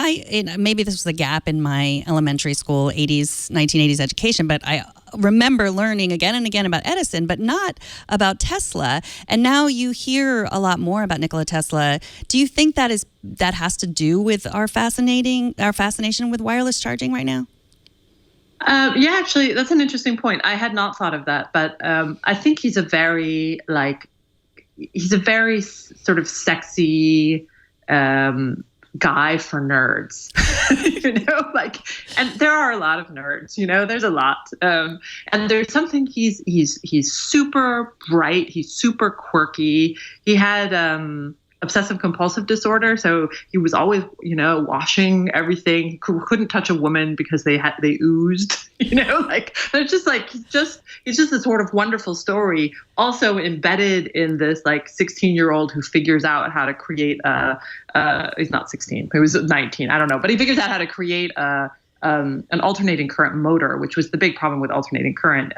maybe this was a gap in my elementary school 1980s education, but I remember learning again and again about Edison, but not about Tesla. And now you hear a lot more about Nikola Tesla. Do you think that has to do with our fascination with wireless charging right now? Yeah, actually, that's an interesting point. I had not thought of that, but I think he's a very sort of sexy guy for nerds, and there are a lot of nerds, there's a lot. And there's something, he's super bright. He's super quirky. He had, obsessive compulsive disorder. So he was always, washing everything. He couldn't touch a woman because they oozed, it's just he's just this sort of wonderful story, also embedded in this 16-year-old who figures out how to create he's not 16, he was 19. I don't know, but he figures out how to create an alternating current motor, which was the big problem with alternating current.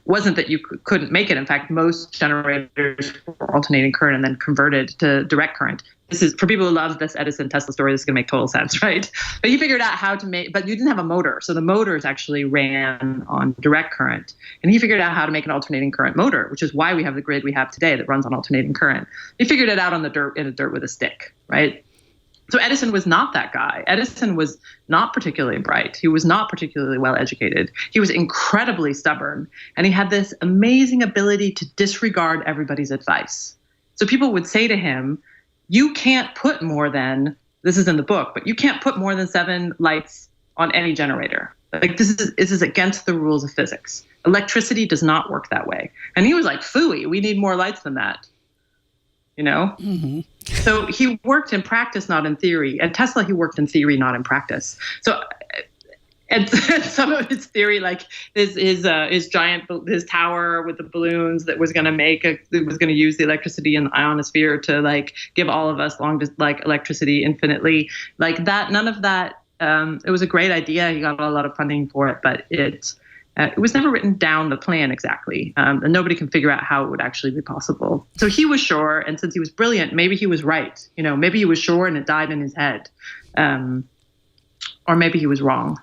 Wasn't that you couldn't make it. In fact, most generators were alternating current and then converted to direct current. This is, for people who love this Edison Tesla story, this is going to make total sense, right? But he figured out how to make, but you didn't have a motor. So the motors actually ran on direct current. And he figured out how to make an alternating current motor, which is why we have the grid we have today that runs on alternating current. He figured it out in the dirt with a stick, right? So Edison was not that guy. Edison was not particularly bright. He was not particularly well educated. He was incredibly stubborn. And he had this amazing ability to disregard everybody's advice. So people would say to him, you can't put more than, this is in the book, but you can't put more than 7 lights on any generator. This is against the rules of physics. Electricity does not work that way. And he was like, phooey, we need more lights than that. Mm-hmm. So he worked in practice, not in theory. At Tesla, he worked in theory, not in practice. So, and some of his theory, his tower with the balloons that was going to use the electricity in the ionosphere to give all of us electricity infinitely, that. None of that. It was a great idea. He got a lot of funding for it, but It was never written down the plan exactly, and nobody can figure out how it would actually be possible. So he was sure, and since he was brilliant, maybe he was right. Maybe he was sure and it died in his head, or maybe he was wrong.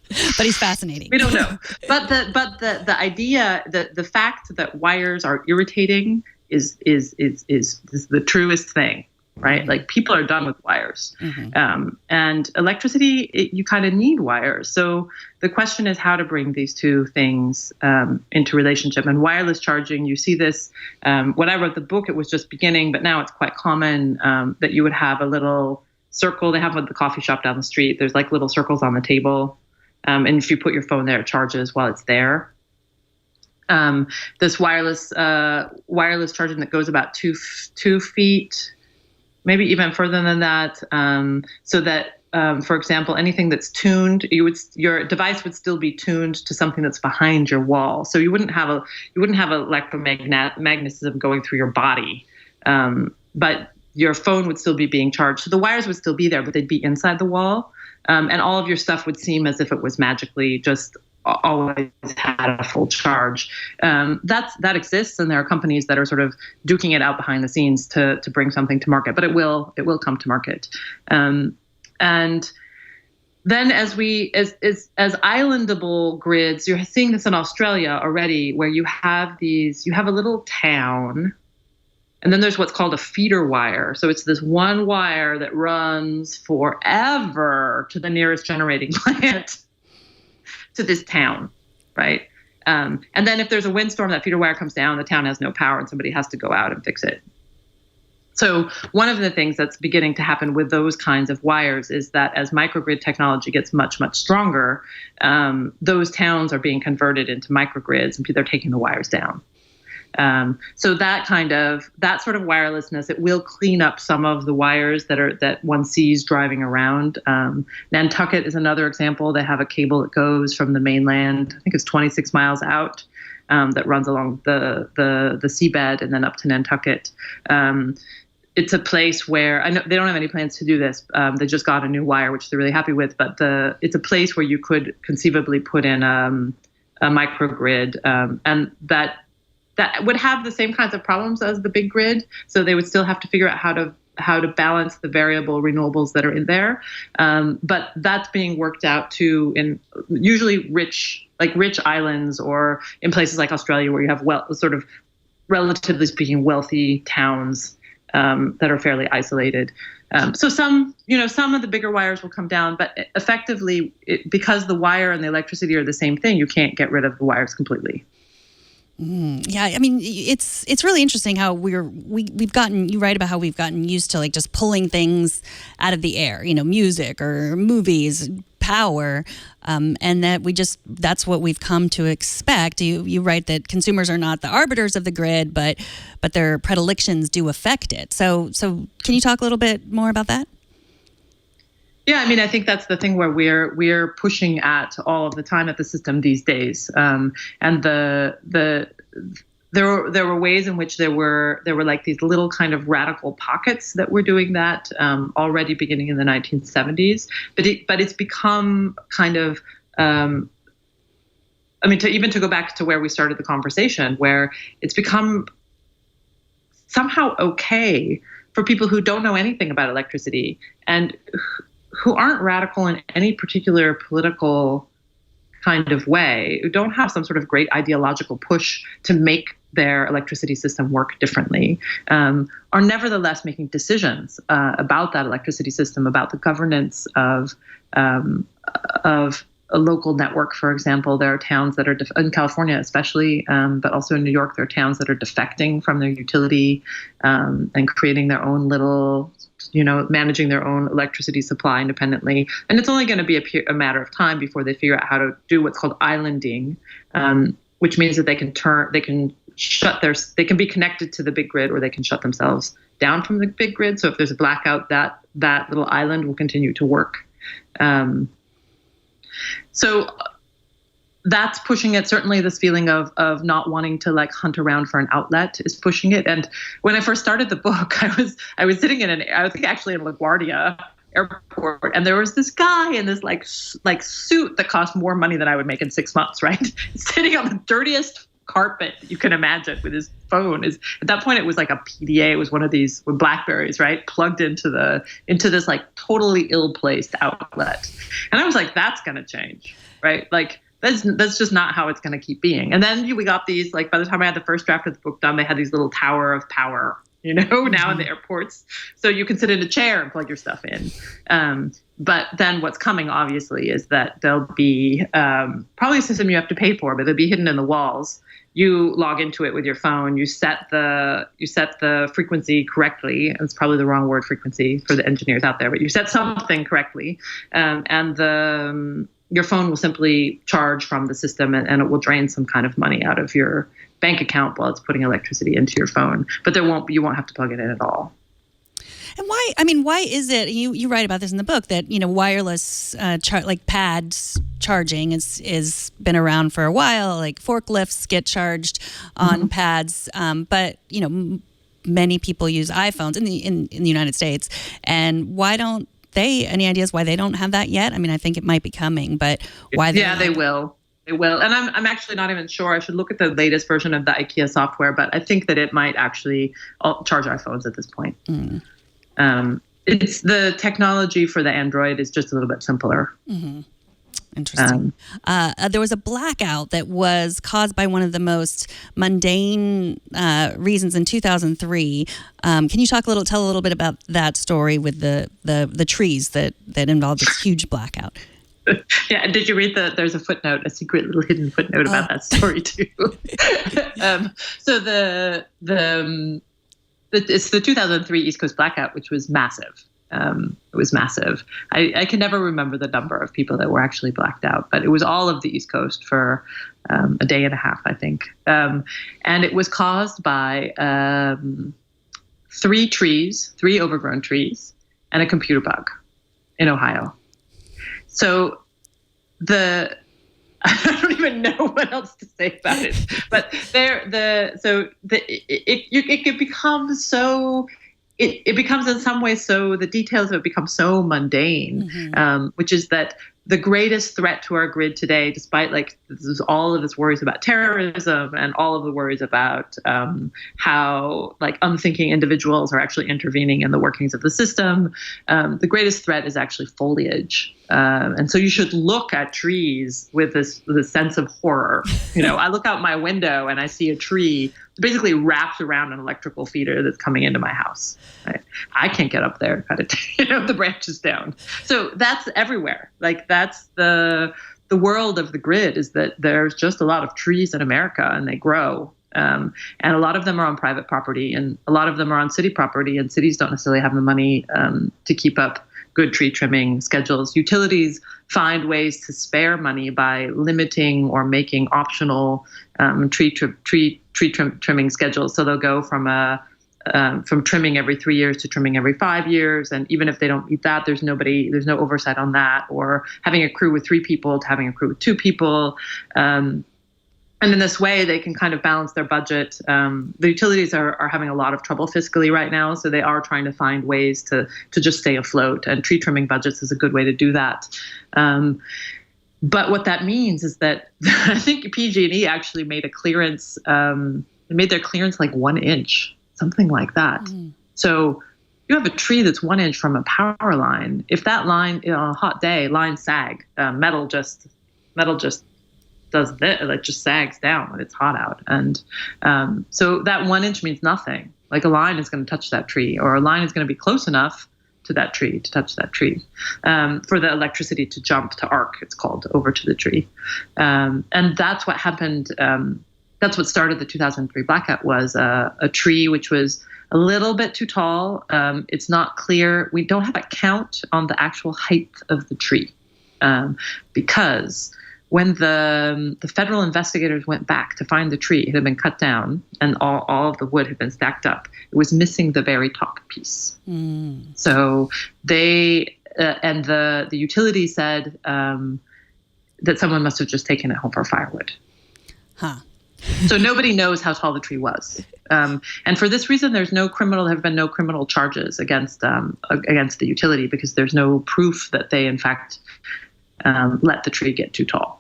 But he's fascinating. We don't know. But the idea, the fact that wires are irritating is the truest thing. Right? Like people are done with wires. And electricity, you kind of need wires. So the question is how to bring these two things into relationship. And wireless charging, you see this, when I wrote the book, it was just beginning, but now it's quite common that you would have a little circle. They have at the coffee shop down the street. There's like little circles on the table. And if you put your phone there, it charges while it's there. This wireless charging that goes about 2 feet, maybe even further than that, so that, for example, anything that's tuned, your device would still be tuned to something that's behind your wall. So you wouldn't have electromagnetism going through your body, but your phone would still be being charged. So the wires would still be there, but they'd be inside the wall, and all of your stuff would seem as if it was magically just always had a full charge. That exists, and there are companies that are sort of duking it out behind the scenes to bring something to market, but it will come to market. And then as islandable grids, you're seeing this in Australia already, where you have a little town, and then there's what's called a feeder wire. So it's this one wire that runs forever to the nearest generating plant to this town, right? And then if there's a windstorm, that feeder wire comes down, the town has no power, and somebody has to go out and fix it. So one of the things that's beginning to happen with those kinds of wires is that as microgrid technology gets much, much stronger, those towns are being converted into microgrids, and they're taking the wires down. So that sort of wirelessness, it will clean up some of the wires that one sees driving around. Nantucket is another example. They have a cable that goes from the mainland, I think it's 26 miles out, that runs along the seabed and then up to Nantucket. It's a place where I know they don't have any plans to do this. They just got a new wire, which they're really happy with. But it's a place where you could conceivably put in a microgrid, and that would have the same kinds of problems as the big grid. So they would still have to figure out how to balance the variable renewables that are in there. But that's being worked out too in usually rich islands, or in places like Australia where you have sort of relatively speaking wealthy towns that are fairly isolated. So some of the bigger wires will come down, but effectively, because the wire and the electricity are the same thing, you can't get rid of the wires completely. Yeah, I mean, it's really interesting how we've gotten, you write about how we've gotten used to like just pulling things out of the air, music or movies, power, and that that's what we've come to expect. You write that consumers are not the arbiters of the grid, but their predilections do affect it. So can you talk a little bit more about that? Yeah, I mean, I think that's the thing where we're pushing at all of the time at the system these days, and there were ways in which there were like these little kind of radical pockets that were doing that already beginning in the 1970s, but it's become kind of to go back to where we started the conversation, where it's become somehow okay for people who don't know anything about electricity and who aren't radical in any particular political kind of way, who don't have some sort of great ideological push to make their electricity system work differently, are nevertheless making decisions about that electricity system, about the governance of a local network. For example, there are towns that are in California, especially, but also in New York, there are towns that are defecting from their utility and creating their own little, managing their own electricity supply independently. And it's only going to be a matter of time before they figure out how to do what's called islanding, which means that they can be connected to the big grid, or they can shut themselves down from the big grid. So if there's a blackout, that little island will continue to work. So that's pushing it. Certainly this feeling of not wanting to like hunt around for an outlet is pushing it. And when I first started the book, I was sitting I think actually in LaGuardia, airport, and there was this guy in this like suit that cost more money than I would make in 6 months, right? Sitting on the dirtiest carpet you can imagine with his phone. At that point it was like a PDA. It was one of these with Blackberries, right? Plugged into this like totally ill-placed outlet. And I was like, that's going to change, right? Like that's just not how it's going to keep being. And then we got these, like by the time I had the first draft of the book done, they had these little tower of power, now in the airports. So you can sit in a chair and plug your stuff in. But then what's coming, obviously, is that there'll be probably a system you have to pay for, but it'll be hidden in the walls. You log into it with your phone. You set the frequency correctly. It's probably the wrong word, frequency, for the engineers out there, but you set something correctly, and your phone will simply charge from the system, and it will drain some kind of money out of your bank account while it's putting electricity into your phone. But you won't have to plug it in at all. And why is it, you write about this in the book, that, wireless, like pads charging is been around for a while, like forklifts get charged on pads. But, many people use iPhones in the United States. And why don't they, any ideas why they don't have that yet? I mean, I think it might be coming, but why? Yeah, they will. They will. And I'm actually not even sure. I should look at the latest version of the IKEA software, but I think that it might actually charge iPhones at this point. It's the technology for the Android is just a little bit simpler. Interesting. There was a blackout that was caused by one of the most mundane reasons in 2003. Can you tell a little bit about that story with the trees that involved this huge blackout? Yeah, did you read there's a footnote, a secret little hidden footnote about that story too. So it's the 2003 East Coast blackout, which was massive. It was massive. I can never remember the number of people that were actually blacked out, but it was all of the East Coast for a day and a half, I think. And it was caused by 3 overgrown trees, and a computer bug in Ohio. So I don't even know what else to say about it, but it could become so. It becomes in some ways so the details of it become so mundane, which is that the greatest threat to our grid today, despite all of its worries about terrorism and all of the worries about how unthinking individuals are actually intervening in the workings of the system, the greatest threat is actually foliage. And so you should look at trees with this sense of horror. I look out my window and I see a tree basically wrapped around an electrical feeder that's coming into my house. Right? I can't get up there, the branches down. So that's everywhere. That's the world of the grid, is that there's just a lot of trees in America, and they grow. And a lot of them are on private property, and a lot of them are on city property, and cities don't necessarily have the money to keep up good tree trimming schedules. Utilities find ways to spare money by limiting or making optional tree trimming schedules. So they'll go from trimming every 3 years to trimming every 5 years, and even if they don't meet that, there's no oversight on that. Or having a crew with 3 people to having a crew with 2 people. And in this way, they can kind of balance their budget. The utilities are having a lot of trouble fiscally right now, so they are trying to find ways to just stay afloat. And tree trimming budgets is a good way to do that. But what that means is that I think PG&E actually made a clearance. They made their clearance 1 inch, something like that. So you have a tree that's 1 inch from a power line. If that line, on a hot day, lines sag, metal just does this, it just sags down when it's hot out. And so that 1 inch means nothing. A line is going to touch that tree, or a line is going to be close enough to that tree to touch that tree, for the electricity to jump, to arc, it's called, over to the tree. And that's what happened. That's what started the 2003 blackout, was a tree which was a little bit too tall. It's not clear. We don't have a count on the actual height of the tree, because when the federal investigators went back to find the tree, it had been cut down and all of the wood had been stacked up. It was missing the very top piece. So they and the utility said that someone must have just taken it home for firewood. Huh. So nobody knows how tall the tree was. And for this reason, there have been no criminal charges against the utility, because there's no proof that they, in fact, let the tree get too tall.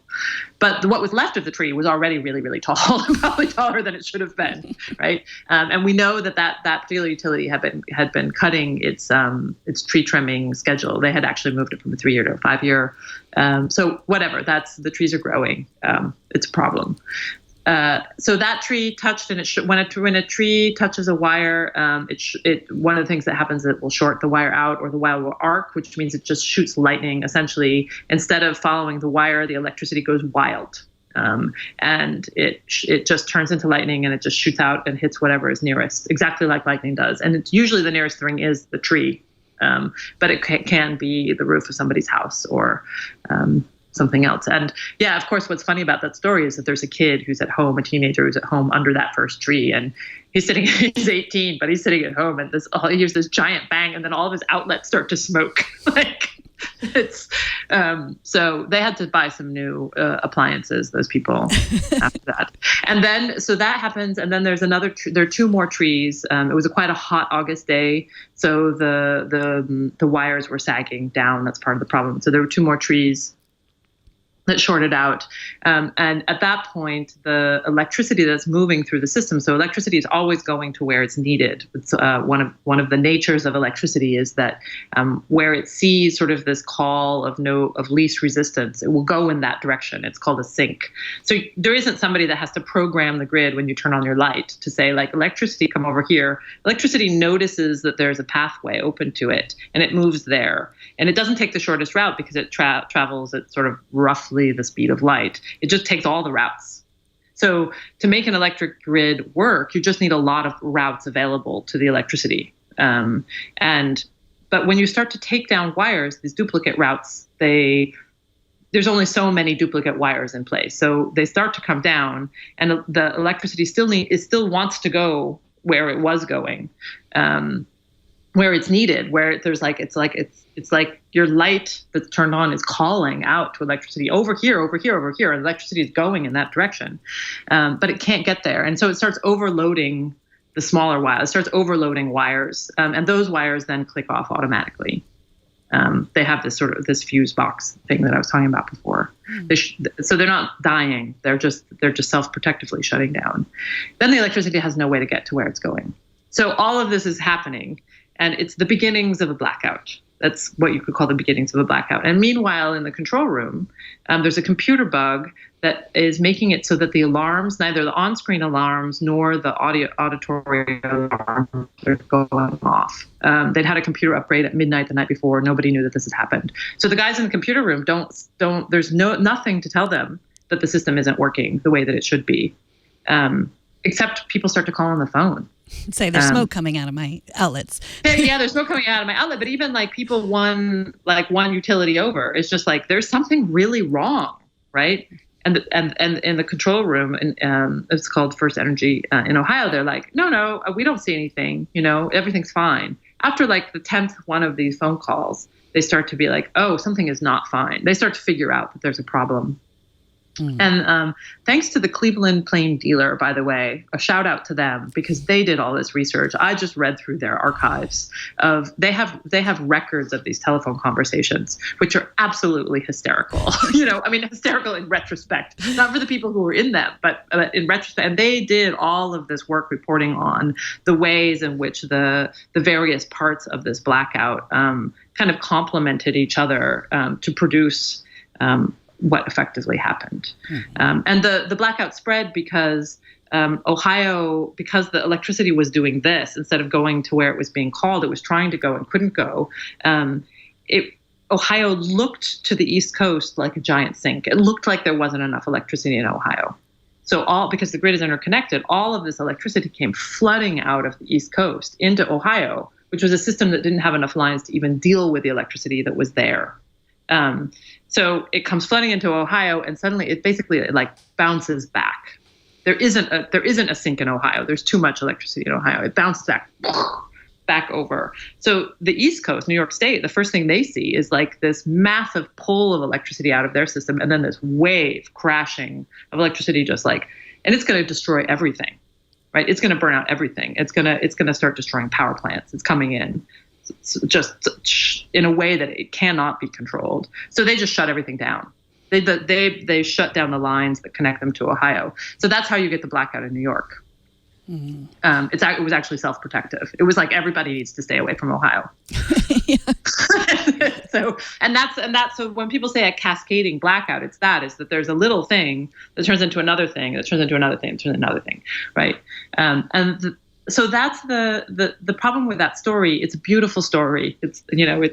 But what was left of the tree was already really, really tall, probably taller than it should have been, right? And we know that particular utility had been cutting its tree trimming schedule. They had actually moved it from a 3-year to a 5-year. So whatever, the trees are growing. It's a problem. So that tree touched, and when a tree touches a wire, one of the things that happens is it will short the wire out, or the wire will arc, which means it just shoots lightning. Essentially, instead of following the wire, the electricity goes wild, and it just turns into lightning, and it just shoots out and hits whatever is nearest, exactly like lightning does. And it's usually the nearest thing is the tree, but it can be the roof of somebody's house or something else. And yeah, of course, what's funny about that story is that there's a kid who's at home, a teenager who's at home under that first tree, and he's 18, but he's sitting at home, and he hears this giant bang, and then all of his outlets start to smoke. So they had to buy some new appliances, those people, after that. And then, so that happens. And then there's there are 2 more trees. It was quite a hot August day. So the wires were sagging down. That's part of the problem. So there were 2 more trees that shorted out. And at that point, the electricity that's moving through the system, so electricity is always going to where it's needed. It's, one of the natures of electricity is that where it sees sort of this call of least resistance, it will go in that direction. It's called a sink. So there isn't somebody that has to program the grid when you turn on your light to say, like, electricity, come over here. Electricity notices that there's a pathway open to it, and it moves there. And it doesn't take the shortest route, because it travels at sort of roughly the speed of light. It just takes all the routes. So to make an electric grid work, you just need a lot of routes available to the electricity. But when you start to take down wires, these duplicate routes, there's only so many duplicate wires in place. So they start to come down, and the electricity still wants to go where it was going, where it's needed, where there's it's like your light that's turned on is calling out to electricity over here, and electricity is going in that direction. But it can't get there. And so it starts overloading the smaller wires, it starts overloading wires. And those wires then click off automatically. They have this fuse box thing that I was talking about before. So they're not dying. They're just self-protectively shutting down. Then the electricity has no way to get to where it's going. So all of this is happening, and it's the beginnings of a blackout. That's what you could call the beginnings of a blackout. And meanwhile, in the control room, there's a computer bug that is making it so that the alarms, neither the on-screen alarms nor the auditory alarms, are going off. They'd had a computer upgrade at midnight the night before. Nobody knew that this had happened. So the guys in the computer room there's nothing to tell them that the system isn't working the way that it should be, except people start to call on the phone. Say there's smoke coming out of my outlets. Yeah, there's smoke coming out of my outlet. But even like people one utility over, it's just like there's something really wrong, right? And in the control room, and it's called First Energy in Ohio, they're like, no, we don't see anything. Everything's fine. After like the 10th one of these phone calls, they start to be like, oh, something is not fine. They start to figure out that there's a problem. And thanks to the Cleveland Plain Dealer, by the way, a shout out to them, because they did all this research. I just read through their archives they have records of these telephone conversations, which are absolutely hysterical. Hysterical in retrospect, not for the people who were in them, but in retrospect. And they did all of this work reporting on the ways in which the various parts of this blackout kind of complemented each other to produce what effectively happened. And the blackout spread because Ohio, because the electricity was doing this, instead of going to where it was being called, it was trying to go and couldn't go. Ohio looked to the East Coast like a giant sink. It looked like there wasn't enough electricity in Ohio. So because the grid is interconnected, all of this electricity came flooding out of the East Coast into Ohio, which was a system that didn't have enough lines to even deal with the electricity that was there. So it comes flooding into Ohio, and suddenly it basically bounces back. There isn't a sink in Ohio. There's too much electricity in Ohio. It bounced back, back over. So the East Coast, New York State, the first thing they see is like this massive pull of electricity out of their system, and then this wave crashing of electricity, and it's going to destroy everything, right? It's going to burn out everything. It's going to start destroying power plants. It's coming in just in a way that it cannot be controlled. So they just shut everything down. They shut down the lines that connect them to Ohio. So that's how you get the blackout in New York. It was actually self-protective. It was like everybody needs to stay away from Ohio. So when people say a cascading blackout, is that there's a little thing that turns into another thing, that turns into another thing, that turns into another thing, right? So that's the problem with that story. It's a beautiful story. It's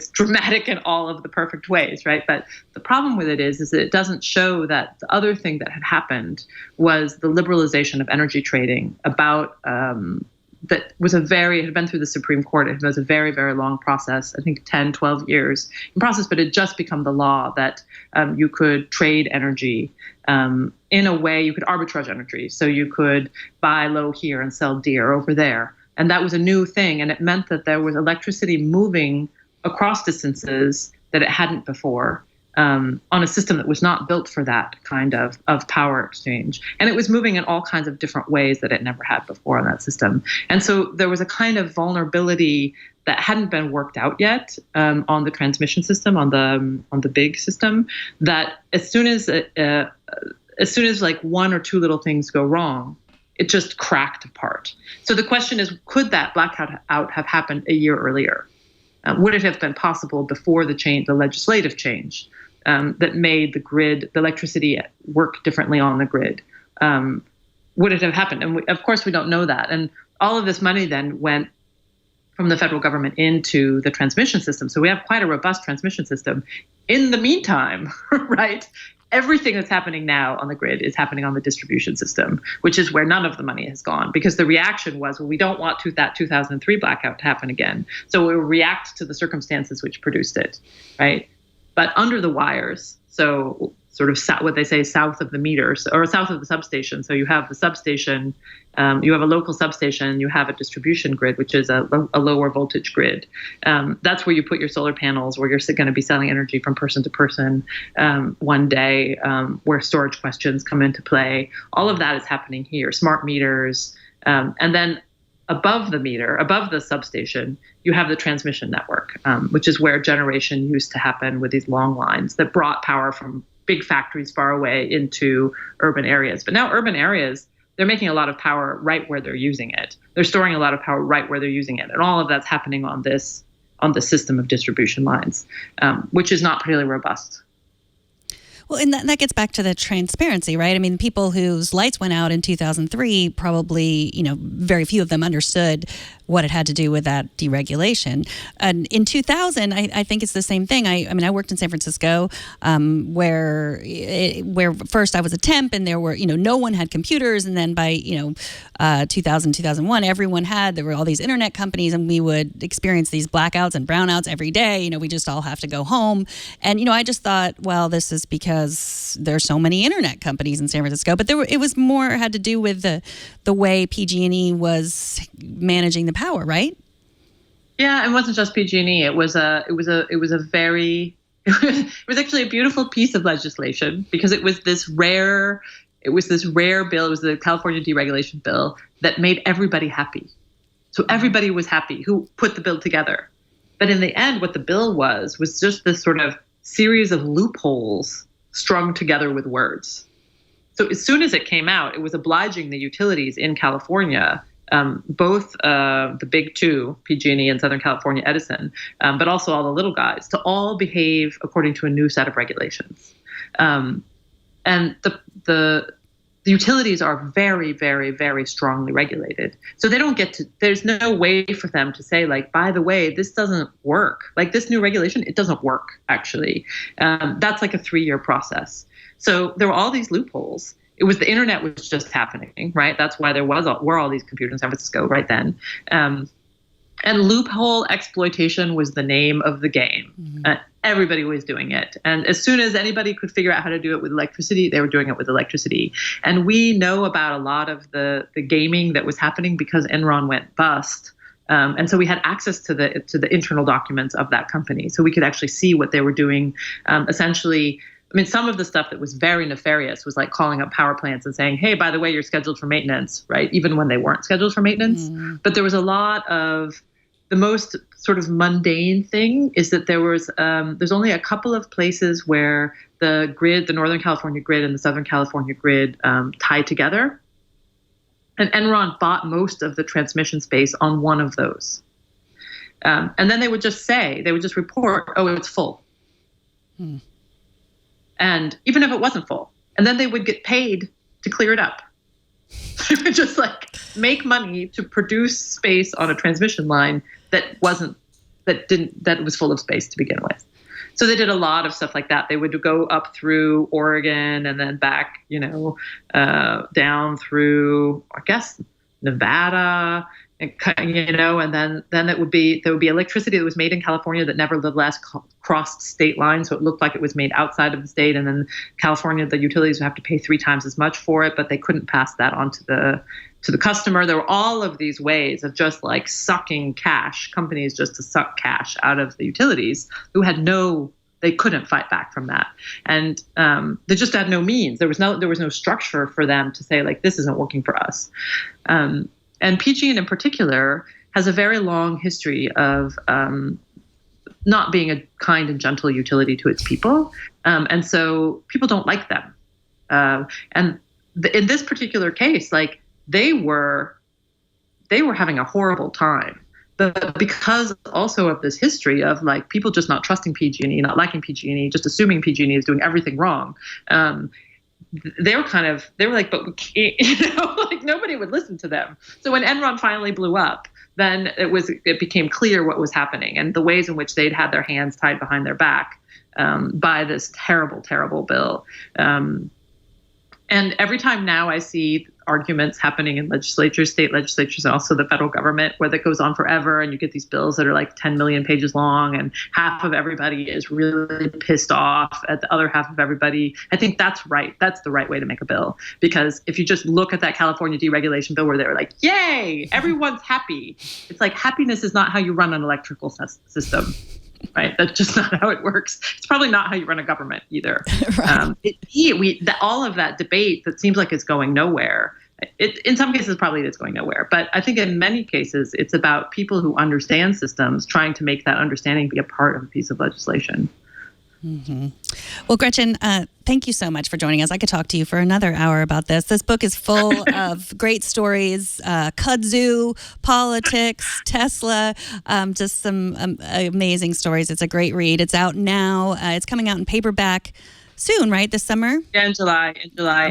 dramatic in all of the perfect ways, right? But the problem with it is that it doesn't show that the other thing that had happened was the liberalization of energy trading that had been through the Supreme Court. It was a very, very long process, I think 10, 12 years in process, but it just become the law that you could trade energy in a way, you could arbitrage energy. So you could buy low here and sell dear over there. And that was a new thing. And it meant that there was electricity moving across distances that it hadn't before. On a system that was not built for that kind of power exchange. And it was moving in all kinds of different ways that it never had before on that system. And so there was a kind of vulnerability that hadn't been worked out yet on the transmission system, on the big system, that as soon as like one or two little things go wrong, it just cracked apart. So the question is, could that blackout have happened a year earlier? Would it have been possible before the legislative change that made the electricity work differently on the grid? Would it have happened? And of course, we don't know that. And all of this money then went from the federal government into the transmission system. So we have quite a robust transmission system. In the meantime, right, everything that's happening now on the grid is happening on the distribution system, which is where none of the money has gone, because the reaction was, well, we don't want that 2003 blackout to happen again. So we'll react to the circumstances which produced it, right? But under the wires, so sort of what they say south of the meters or south of the substation. So you have the substation, you have a local substation, you have a distribution grid, which is a lower voltage grid. That's where you put your solar panels, where you're going to be selling energy from person to person one day, where storage questions come into play. All of that is happening here, smart meters. And then above the meter, above the substation, you have the transmission network, which is where generation used to happen with these long lines that brought power from big factories far away into urban areas. But now urban areas, they're making a lot of power right where they're using it. They're storing a lot of power right where they're using it. And all of that's happening on the system of distribution lines, which is not particularly robust. Well, and that gets back to the transparency, right? I mean, people whose lights went out in 2003 probably, very few of them understood what it had to do with that deregulation. And in 2000, I think it's the same thing. I worked in San Francisco, where first I was a temp, and there were, no one had computers, and then by 2000, 2001, everyone had. There were all these internet companies, and we would experience these blackouts and brownouts every day. We just all have to go home, and I just thought, well, this is because there's so many internet companies in San Francisco. But it was more had to do with the way PG&E was managing the power, right? Yeah, it wasn't just PG&E. It was actually a beautiful piece of legislation, because it was this rare bill. It was the California Deregulation bill that made everybody happy. So everybody was happy who put the bill together. But in the end, what the bill was just this sort of series of loopholes strung together with words. So as soon as it came out, it was obliging the utilities in California, both the big two, PG&E and Southern California Edison, but also all the little guys, to all behave according to a new set of regulations. And the utilities are very, very, very strongly regulated. So they don't there's no way for them to say, like, by the way, this doesn't work. Like, this new regulation, it doesn't work, actually. That's like a 3-year process. So there were all these loopholes. It was the internet was just happening, right? That's why were all these computers in San Francisco right then. And loophole exploitation was the name of the game. Mm-hmm. Everybody was doing it. And as soon as anybody could figure out how to do it with electricity, they were doing it with electricity. And we know about a lot of the gaming that was happening because Enron went bust And so we had access to the internal documents of that company, so we could actually see what they were doing. Essentially, I mean, some of the stuff that was very nefarious was like calling up power plants and saying, "Hey, by the way, you're scheduled for maintenance," right? Even when they weren't scheduled for maintenance. But there was a lot of the most sort of mundane thing is that there's only a couple of places where the grid, the Northern California grid and the Southern California grid, tie together. And Enron bought most of the transmission space on one of those. And then they would just report, "Oh, it's full." And even if it wasn't full, and then they would get paid to clear it up. They would just like make money to produce space on a transmission line that was full of space to begin with. So they did a lot of stuff like that. They would go up through Oregon and then back, down through, I guess, Nevada, and then there would be electricity that was made in California that nevertheless crossed state lines. So it looked like it was made outside of the state. And then California, the utilities would have to pay 3 times as much for it, but they couldn't pass that on to the customer. There were all of these ways of just like sucking cash, companies just to suck cash out of the utilities who they couldn't fight back from that. And they just had no means. There was no structure for them to say like, this isn't working for us. And PG&E in particular has a very long history of not being a kind and gentle utility to its people. And so people don't like them. In this particular case, like they were having a horrible time. But because also of this history of like people just not trusting PG&E, not liking PG&E, just assuming PG&E is doing everything wrong, they were like, but we can't, like nobody would listen to them. So when Enron finally blew up, then it became clear what was happening and the ways in which they'd had their hands tied behind their back by this terrible, terrible bill. And every time now I see arguments happening in legislatures, state legislatures, and also the federal government, where that goes on forever, and you get these bills that are like 10 million pages long, and half of everybody is really pissed off at the other half of everybody. I think that's right. That's the right way to make a bill. Because if you just look at that California deregulation bill where they were like, yay, everyone's happy. It's like happiness is not how you run an electrical system. Right, that's just not how it works. It's probably not how you run a government either. Right. All of that debate that seems like it's going nowhere. In some cases, probably it's going nowhere. But I think in many cases, it's about people who understand systems trying to make that understanding be a part of a piece of legislation. Mm-hmm. Well, Gretchen, thank you so much for joining us. I could talk to you for another hour about this. This book is full of great stories, kudzu, politics, Tesla, just some amazing stories. It's a great read. It's out now. It's coming out in paperback soon, right? This summer? Yeah, in July.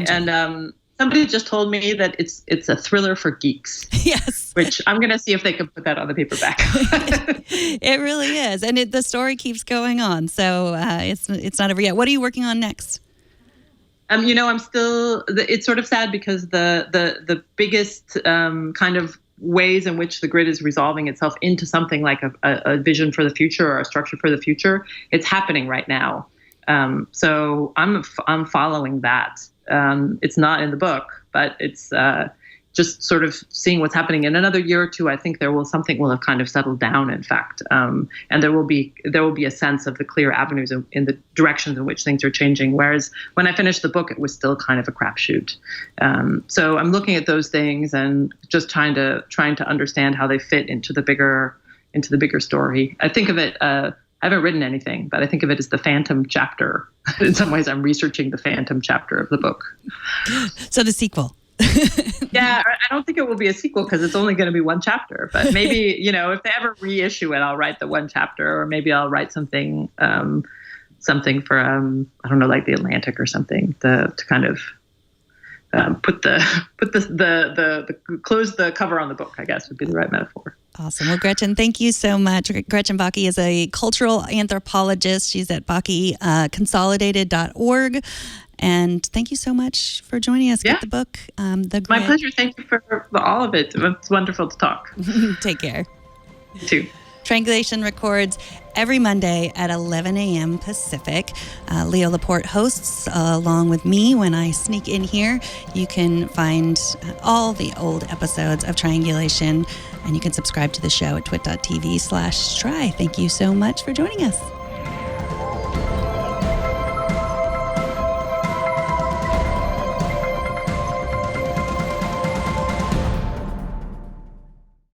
And somebody just told me that it's a thriller for geeks. Yes. Which I'm going to see if they can put that on the paperback. It really is. And the story keeps going on. So it's not over yet. What are you working on next? I'm still, it's sort of sad because the biggest kind of ways in which the grid is resolving itself into something like a vision for the future or a structure for the future, it's happening right now. So I'm following that. It's not in the book, but it's just sort of seeing what's happening. In another year or two, I think something will have kind of settled down, in fact, and there will be a sense of the clear avenues in the directions in which things are changing. Whereas when I finished the book, it was still kind of a crapshoot. So I'm looking at those things and just trying to understand how they fit into the bigger story. I think of it. I haven't written anything, but I think of it as the phantom chapter. In some ways, I'm researching the phantom chapter of the book. So the sequel. Yeah, I don't think it will be a sequel because it's only going to be one chapter. But maybe, if they ever reissue it, I'll write the one chapter, or maybe I'll write something for, I don't know, like the Atlantic or something to kind of close the cover on the book, I guess would be the right metaphor. Awesome. Well, Gretchen, thank you so much. Gretchen Bakke is a cultural anthropologist. She's at Bakke, consolidated.org. And thank you so much for joining us. Yeah. Get the book. My pleasure. Thank you for all of it. It's wonderful to talk. Take care. You too. Triangulation records every Monday at 11 a.m. Pacific. Leo Laporte hosts along with me when I sneak in here. You can find all the old episodes of Triangulation, and you can subscribe to the show at twit.tv/try. Thank you so much for joining us.